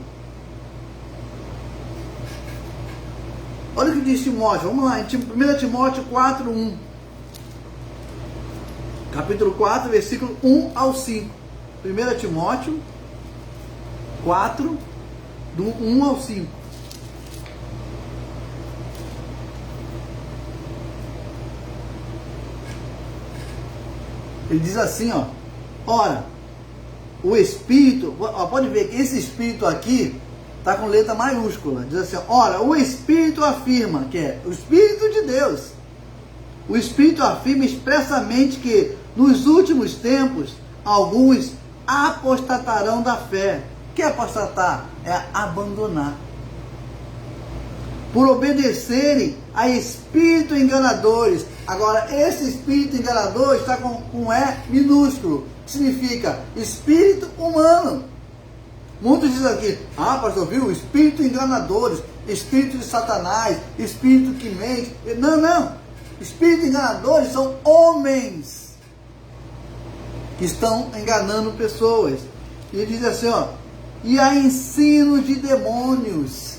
Olha o que diz Timóteo, vamos lá, em 1 Timóteo 4:1, capítulo 4, versículo 1 ao 5. 1 Timóteo 4, do 1 ao 5. Ele diz assim, ó: ora, o Espírito, ó, pode ver que esse Espírito aqui está com letra maiúscula, diz assim, ora, o Espírito afirma, que é o Espírito de Deus, o Espírito afirma expressamente que nos últimos tempos alguns apostatarão da fé. O que é apostatar? É abandonar, por obedecerem a espíritos enganadores. Agora, esse espírito enganador está com E minúsculo, que significa espírito humano. Muitos dizem aqui, pastor, viu? Espírito enganadores, espírito de Satanás, espírito que mente. Não. Espíritos enganadores são homens que estão enganando pessoas. E ele diz assim, ó: e há ensino de demônios.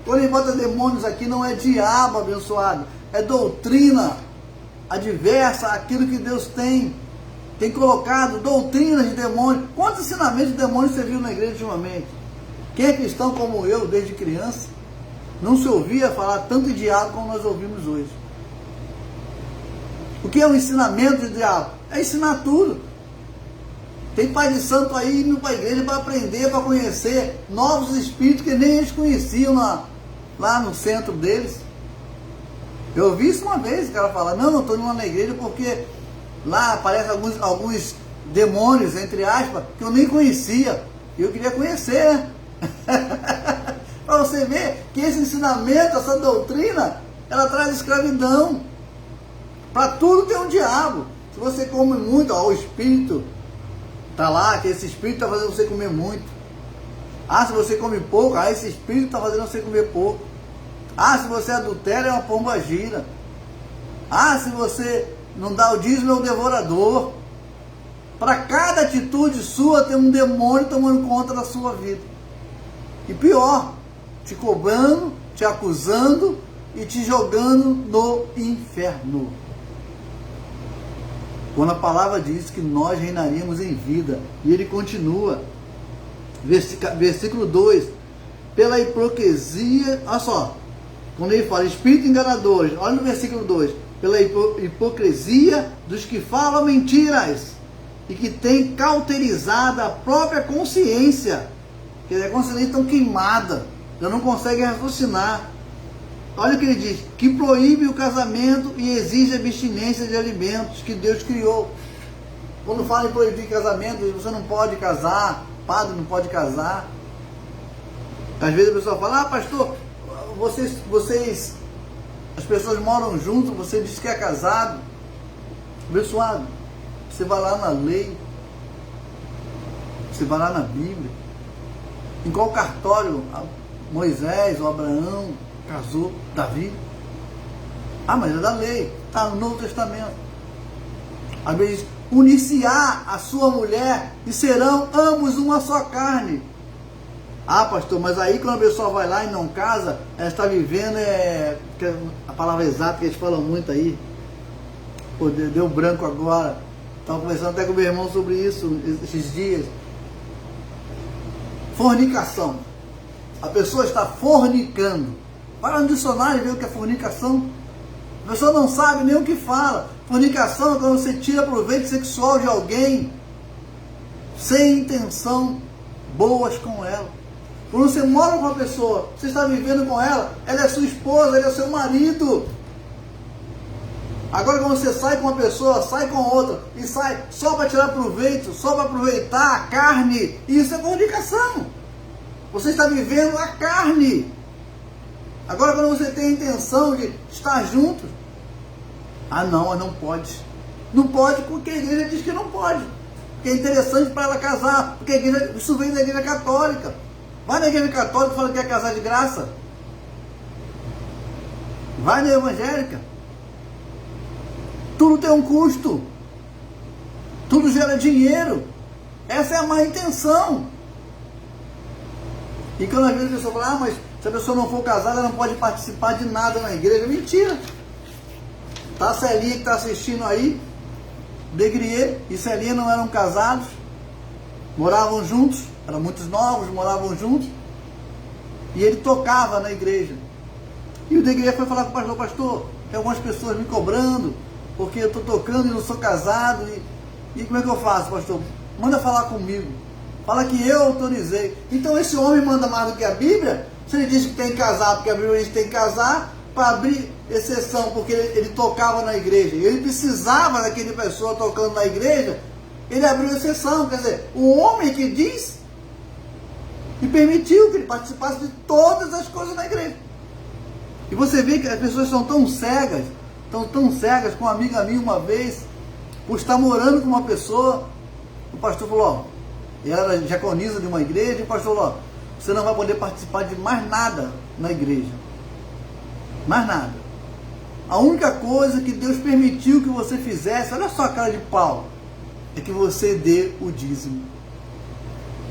Quando ele bota demônios aqui, não é diabo abençoado, é doutrina adversa àquilo que Deus tem colocado, doutrinas de demônios. Quantos ensinamentos de demônios você viu na igreja ultimamente? Quem é cristão como eu, desde criança, não se ouvia falar tanto de diabo como nós ouvimos hoje. O que é o ensinamento de diabo? É ensinar tudo. Tem pai de santo aí indo para a igreja para aprender, para conhecer novos espíritos que nem eles conheciam lá no centro deles. Eu ouvi isso uma vez, o cara fala, não, eu estou indo lá na igreja porque lá aparecem alguns demônios, entre aspas, que eu nem conhecia. E eu queria conhecer, né? Para você ver que esse ensinamento, essa doutrina, ela traz escravidão. Para tudo tem um diabo. Se você come muito, o espírito está lá, que esse espírito está fazendo você comer muito. Se você come pouco, esse espírito está fazendo você comer pouco. Se você adultera, é uma pomba gira. Se você não dá o dízimo, é um devorador. Para cada atitude sua, tem um demônio tomando conta da sua vida. E pior, te cobrando, te acusando e te jogando no inferno. Quando a palavra diz que nós reinaríamos em vida. E ele continua, versículo 2, pela hipocrisia, olha só, quando ele fala espírito enganadores, olha no versículo 2, pela hipocrisia dos que falam mentiras e que têm cauterizado a própria consciência, que a consciência estão queimada, já não conseguem raciocinar. Olha o que ele diz, que proíbe o casamento e exige abstinência de alimentos que Deus criou. Quando fala em proibir casamento, você não pode casar, padre não pode casar. Às vezes a pessoa fala, pastor, vocês, as pessoas moram juntos, você diz que é casado. Abençoado, você vai lá na lei, você vai lá na Bíblia, em qual cartório Moisés ou Abraão casou, Davi? Mas é da lei, está no Novo Testamento. Às vezes, unir-se-á a sua mulher e serão ambos uma só carne. Pastor, mas aí quando a pessoa vai lá e não casa, ela está vivendo, a palavra exata que eles falam muito aí, deu branco agora, estava conversando até com o meu irmão sobre isso esses dias. Fornicação. A pessoa está fornicando. Para no dicionário e vê o que é fornicação. A pessoa não sabe nem o que fala. Fornicação é quando você tira proveito sexual de alguém sem intenção boas com ela. Quando você mora com uma pessoa, você está vivendo com ela, ela é sua esposa, ele é seu marido. Agora quando você sai com uma pessoa, sai com outra, e sai só para tirar proveito, só para aproveitar a carne, isso é fornicação. Você está vivendo a carne. Agora quando você tem a intenção de estar juntos, não pode. Não pode porque a igreja diz que não pode. Porque é interessante para ela casar, porque a igreja, isso vem da igreja católica. Vai na igreja católica e fala que quer casar de graça. Vai na evangélica. Tudo tem um custo. Tudo gera dinheiro. Essa é a má intenção. E quando às vezes a pessoa fala, mas se a pessoa não for casada, ela não pode participar de nada na igreja. Mentira. Tá a Celinha que está assistindo aí, Degrier e Celinha não eram casados, moravam juntos, eram muito novos, moravam juntos, e ele tocava na igreja. E o Degrier foi falar com o pastor, pastor, tem algumas pessoas me cobrando, porque eu estou tocando e não sou casado, e como é que eu faço, pastor? Manda falar comigo, fala que eu autorizei. Então esse homem manda mais do que a Bíblia? Se ele diz que tem que casar, porque a Bíblia diz que tem que casar, para abrir exceção, porque ele tocava na igreja, e ele precisava daquele pessoa tocando na igreja, ele abriu exceção, quer dizer, o homem que diz, e permitiu que ele participasse de todas as coisas na igreja. E você vê que as pessoas são tão cegas, com uma amiga minha uma vez, por estar morando com uma pessoa, o pastor falou, ela era diaconisa de uma igreja, e o pastor falou, você não vai poder participar de mais nada na igreja. Mais nada. A única coisa que Deus permitiu que você fizesse, olha só a cara de pau, é que você dê o dízimo.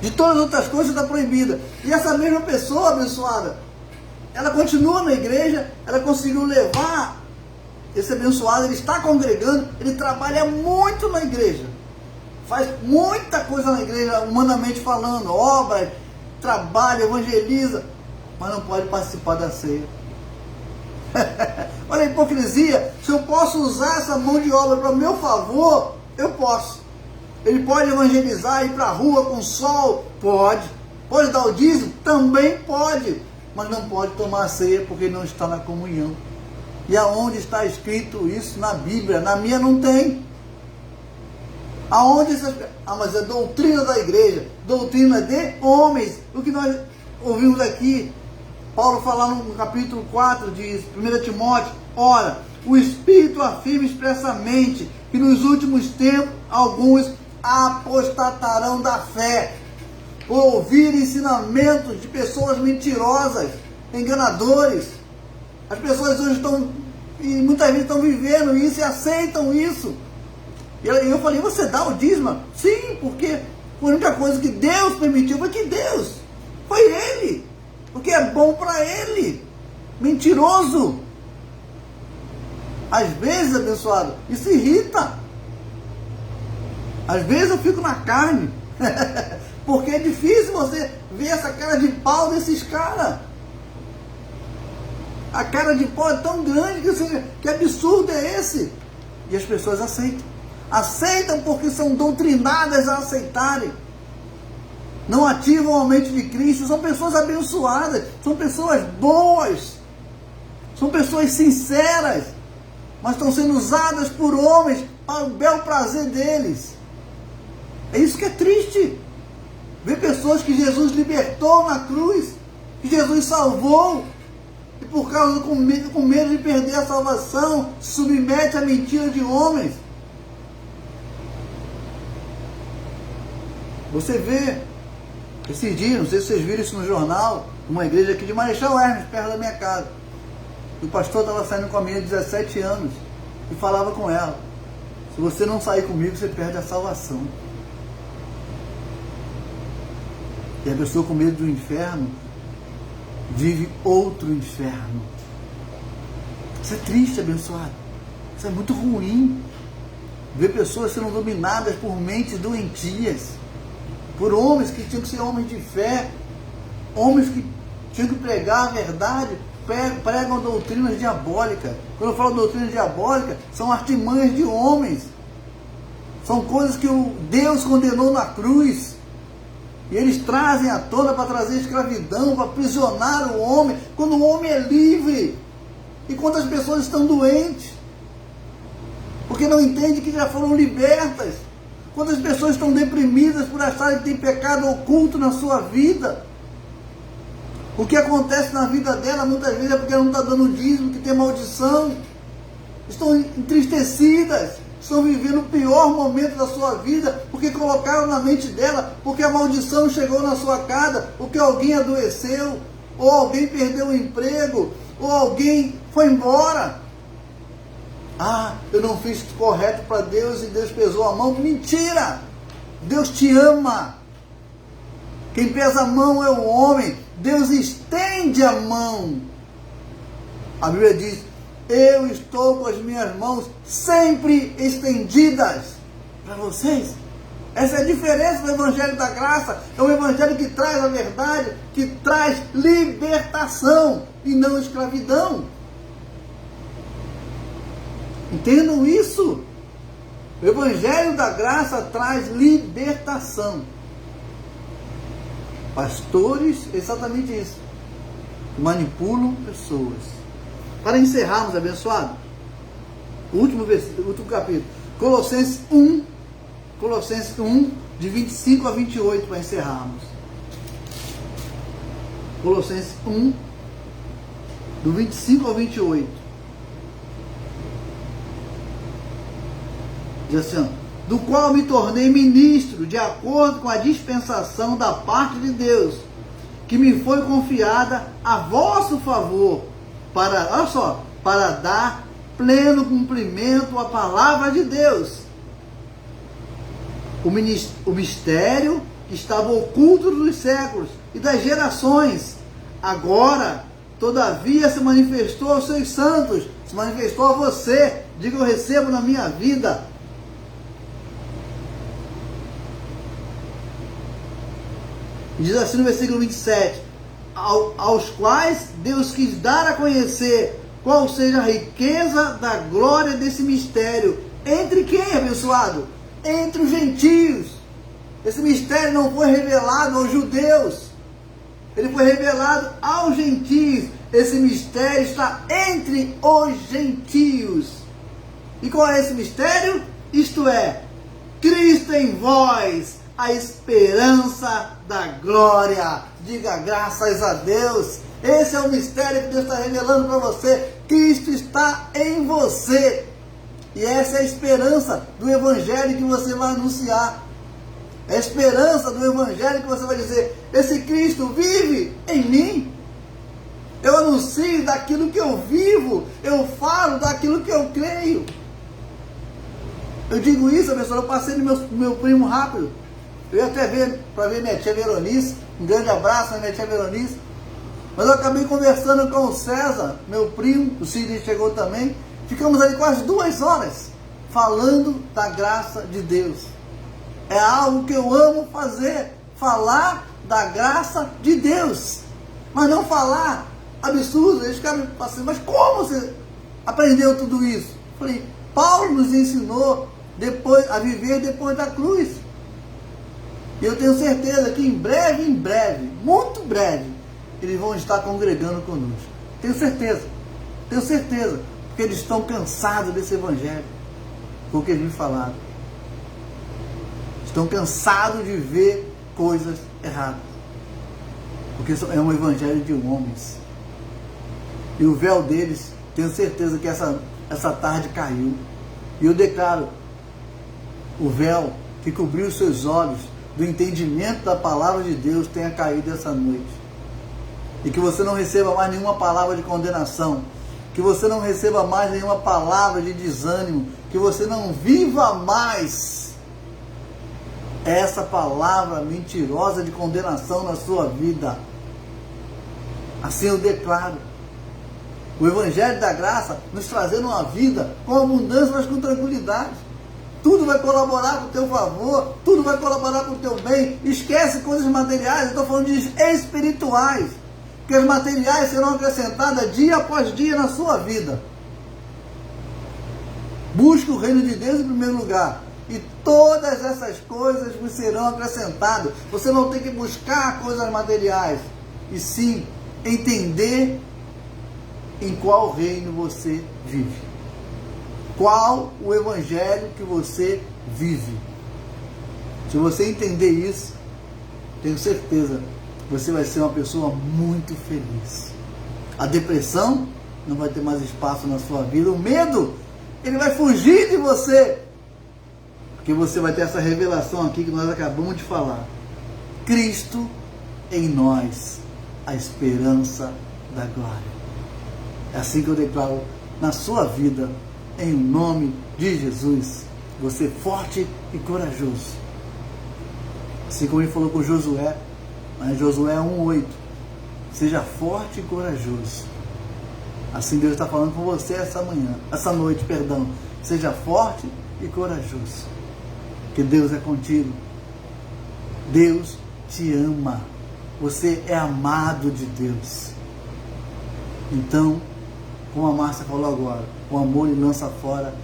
De todas as outras coisas está proibida. E essa mesma pessoa abençoada, ela continua na igreja, ela conseguiu levar esse abençoado, ele está congregando, ele trabalha muito na igreja, faz muita coisa na igreja, humanamente falando, obras, trabalha, evangeliza, mas não pode participar da ceia. Olha a hipocrisia. Se eu posso usar essa mão de obra para o meu favor, eu posso. Ele pode evangelizar, ir para a rua com sol? Pode. Pode dar o dízimo? Também pode. Mas não pode tomar a ceia porque não está na comunhão. E aonde está escrito isso na Bíblia? Na minha não tem. Aonde essas... mas é doutrina da igreja, doutrina de homens. O que nós ouvimos aqui, Paulo falar no capítulo 4 de 1 Timóteo, ora, o Espírito afirma expressamente que nos últimos tempos alguns apostatarão da fé, por ouvir ensinamentos de pessoas mentirosas, enganadores. As pessoas hoje estão, e muitas vezes estão vivendo isso e aceitam isso. E eu falei, você dá o dízimo? Sim, porque a única coisa que Deus permitiu foi que Deus, foi Ele. Porque é bom para ele. Mentiroso. Às vezes, abençoado, isso irrita. Às vezes eu fico na carne. Porque é difícil você ver essa cara de pau desses caras. A cara de pau é tão grande que absurdo é esse? E as pessoas aceitam. Aceitam porque são doutrinadas a aceitarem. Não ativam a mente de Cristo, são pessoas abençoadas, são pessoas boas, são pessoas sinceras, mas estão sendo usadas por homens para o bel prazer deles. É isso que é triste, ver pessoas que Jesus libertou na cruz, que Jesus salvou, e por causa com medo de perder a salvação, se submete à mentira de homens. Você vê, esses dias, não sei se vocês viram isso no jornal, uma igreja aqui de Marechal Hermes, perto da minha casa. O pastor estava saindo com a menina de 17 anos e falava com ela, se você não sair comigo, você perde a salvação. E a pessoa com medo do inferno vive outro inferno. Isso é triste, abençoado. Isso é muito ruim. Ver pessoas sendo dominadas por mentes doentias, por homens que tinham que ser homens de fé, homens que tinham que pregar a verdade, pregam doutrinas diabólicas. Quando eu falo doutrina diabólica, são artimanhas de homens, são coisas que o Deus condenou na cruz. E eles trazem à tona para trazer escravidão, para aprisionar o homem, quando o homem é livre. E quando as pessoas estão doentes, porque não entendem que já foram libertas. Quando as pessoas estão deprimidas por acharem que tem pecado oculto na sua vida. O que acontece na vida dela muitas vezes é porque ela não está dando dízimo, que tem maldição. Estão entristecidas, estão vivendo o pior momento da sua vida, porque colocaram na mente dela, porque a maldição chegou na sua casa, porque alguém adoeceu, ou alguém perdeu o emprego, ou alguém foi embora. Ah, eu não fiz correto para Deus e Deus pesou a mão. Mentira! Deus te ama. Quem pesa a mão é o homem. Deus estende a mão. A Bíblia diz: eu estou com as minhas mãos sempre estendidas para vocês. Essa é a diferença do Evangelho da Graça. É um Evangelho que traz a verdade, que traz libertação e não escravidão. Entendam isso. O Evangelho da Graça traz libertação. Pastores, exatamente isso, manipulam pessoas. Para encerrarmos, abençoado, o último capítulo, Colossenses 1, de 25 a 28, para encerrarmos. Colossenses 1, do 25 ao 28. Diz assim: do qual me tornei ministro, de acordo com a dispensação da parte de Deus, que me foi confiada a vosso favor, olha só, para dar pleno cumprimento à palavra de Deus. O mistério que estava oculto dos séculos e das gerações, agora, todavia, se manifestou aos seus santos, se manifestou a você. Diga: eu recebo na minha vida. Diz assim no versículo 27, aos quais Deus quis dar a conhecer qual seja a riqueza da glória desse mistério. Entre quem, abençoado? Entre os gentios. Esse mistério não foi revelado aos judeus, ele foi revelado aos gentios. Esse mistério está entre os gentios. E qual é esse mistério? Isto é, Cristo em vós, a esperança da glória. Diga graças a Deus. Esse é o mistério que Deus está revelando para você. Cristo está em você. E essa é a esperança do Evangelho que você vai anunciar. É a esperança do Evangelho que você vai dizer: esse Cristo vive em mim. Eu anuncio daquilo que eu vivo. Eu falo daquilo que eu creio. Eu digo isso, pessoal. Eu passei no meu primo rápido. Eu ia até ver, para ver minha tia Veronice. Um grande abraço à minha tia Veronice. Mas eu acabei conversando com o César, meu primo. O Sidney chegou também. Ficamos ali quase 2 horas falando da graça de Deus. É algo que eu amo fazer. Falar da graça de Deus. Mas não falar absurdo. Eles ficaram assim: mas como você aprendeu tudo isso? Eu falei: Paulo nos ensinou a viver depois da cruz. E eu tenho certeza que em breve, muito breve, eles vão estar congregando conosco. Tenho certeza, porque eles estão cansados desse Evangelho, porque eles me falaram. Estão cansados de ver coisas erradas, porque é um Evangelho de homens. E o véu deles, tenho certeza que essa tarde caiu. E eu declaro: o véu que cobriu os seus olhos do entendimento da palavra de Deus tenha caído essa noite. E que você não receba mais nenhuma palavra de condenação, que você não receba mais nenhuma palavra de desânimo, que você não viva mais essa palavra mentirosa de condenação na sua vida. Assim eu declaro. O Evangelho da Graça nos trazendo uma vida com abundância, mas com tranquilidade. Tudo vai colaborar com o teu favor, tudo vai colaborar com o teu bem. Esquece coisas materiais, eu estou falando de espirituais. Que as materiais serão acrescentadas dia após dia na sua vida. Busque o reino de Deus em primeiro lugar. E todas essas essas coisas vos serão acrescentadas. Você não tem que buscar coisas materiais, e sim entender em qual reino você vive. Qual o evangelho que você vive. Se você entender isso, tenho certeza, você vai ser uma pessoa muito feliz. A depressão não vai ter mais espaço na sua vida. O medo, ele vai fugir de você. Porque você vai ter essa revelação aqui que nós acabamos de falar. Cristo em nós, a esperança da glória. É assim que eu declaro na sua vida, em nome de Jesus. Você forte e corajoso. Assim como ele falou com Josué, Josué 1:8. Seja forte e corajoso. Assim Deus está falando com você essa noite. Seja forte e corajoso. Que Deus é contigo. Deus te ama. Você é amado de Deus. Então, como a Márcia falou agora, o amor ele lança fora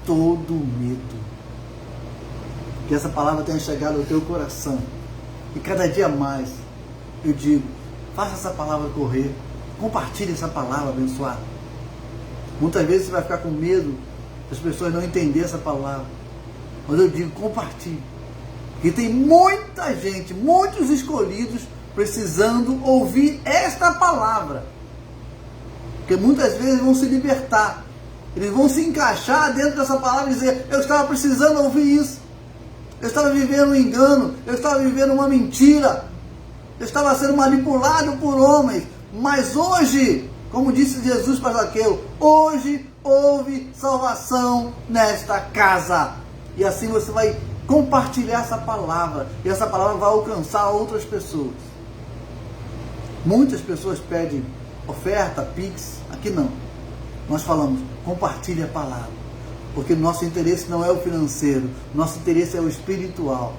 todo medo. Que essa palavra tenha chegado ao teu coração. E cada dia mais, eu digo, faça essa palavra correr. Compartilhe essa palavra abençoada. Muitas vezes você vai ficar com medo das pessoas não entenderem essa palavra. Mas eu digo, compartilhe. Porque tem muita gente, muitos escolhidos, precisando ouvir esta palavra. Porque muitas vezes vão se libertar. Eles vão se encaixar dentro dessa palavra e dizer, eu estava precisando ouvir isso. Eu estava vivendo um engano, eu estava vivendo uma mentira, eu estava sendo manipulado por homens, mas hoje, como disse Jesus para Zaqueu, hoje houve salvação nesta casa. E assim você vai compartilhar essa palavra, e essa palavra vai alcançar outras pessoas. Muitas pessoas pedem oferta, pix, aqui não. Nós falamos, compartilhe a palavra. Porque nosso interesse não é o financeiro, nosso interesse é o espiritual.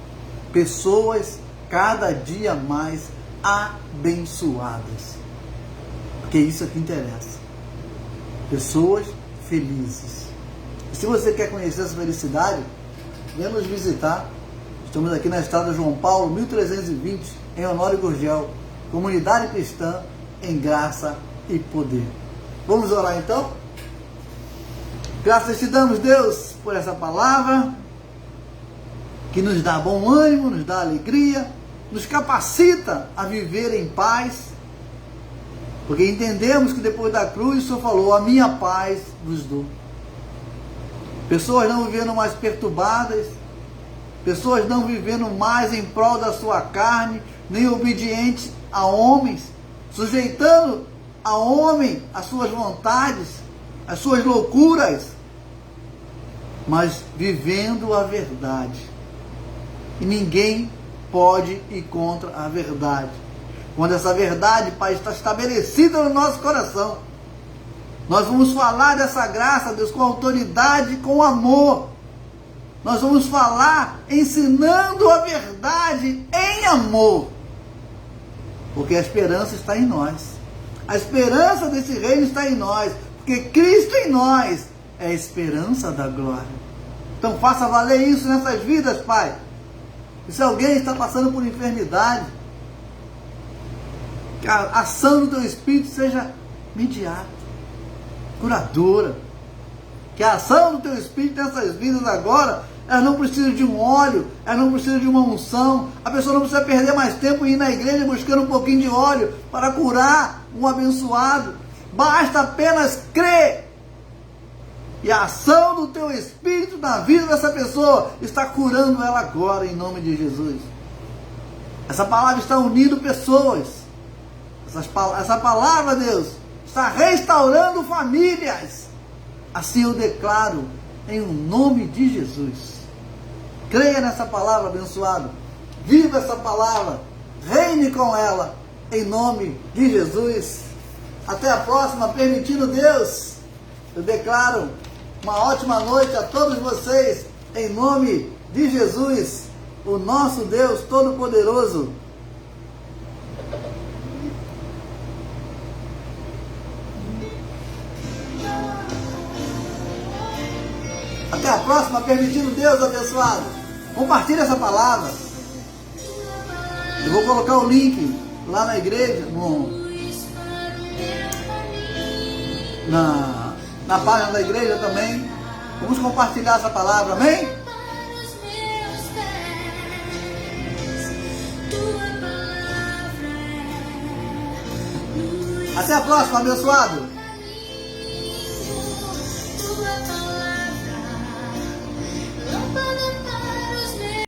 Pessoas cada dia mais abençoadas. Porque isso é que interessa. Pessoas felizes. E se você quer conhecer essa felicidade, venha nos visitar. Estamos aqui na estrada João Paulo, 1320, em Honório Gurgel. Comunidade cristã em graça e poder. Vamos orar então? Graças te damos, Deus, por essa palavra que nos dá bom ânimo, nos dá alegria, nos capacita a viver em paz, porque entendemos que depois da cruz o Senhor falou, a minha paz vos dou. Pessoas não vivendo mais perturbadas, pessoas não vivendo mais em prol da sua carne, nem obedientes a homens, sujeitando a homem as suas vontades, as suas loucuras, mas vivendo a verdade. E ninguém pode ir contra a verdade. Quando essa verdade, Pai, está estabelecida no nosso coração, nós vamos falar dessa graça, Deus, com autoridade, com amor. Nós vamos falar ensinando a verdade em amor. Porque a esperança está em nós. A esperança desse reino está em nós. Porque Cristo em nós é a esperança da glória. Então faça valer isso nessas vidas, Pai. E se alguém está passando por enfermidade, que a ação do Teu Espírito seja imediata, curadora. Que a ação do Teu Espírito nessas vidas agora, ela não precisa de um óleo, ela não precisa de uma unção. A pessoa não precisa perder mais tempo em ir na igreja buscando um pouquinho de óleo para curar um abençoado. Basta apenas crer. E a ação do Teu Espírito na vida dessa pessoa está curando ela agora, em nome de Jesus. Essa palavra está unindo pessoas. Essa palavra, Deus, está restaurando famílias. Assim eu declaro, em nome de Jesus. Creia nessa palavra, abençoado. Viva essa palavra. Reine com ela, em nome de Jesus. Até a próxima, permitindo Deus. Eu declaro uma ótima noite a todos vocês, em nome de Jesus, o nosso Deus Todo-Poderoso. Até a próxima, permitindo Deus, abençoado. Compartilhe essa palavra. Eu vou colocar o link lá na igreja, na página da igreja também. Vamos compartilhar essa palavra, amém? Até a próxima, abençoado!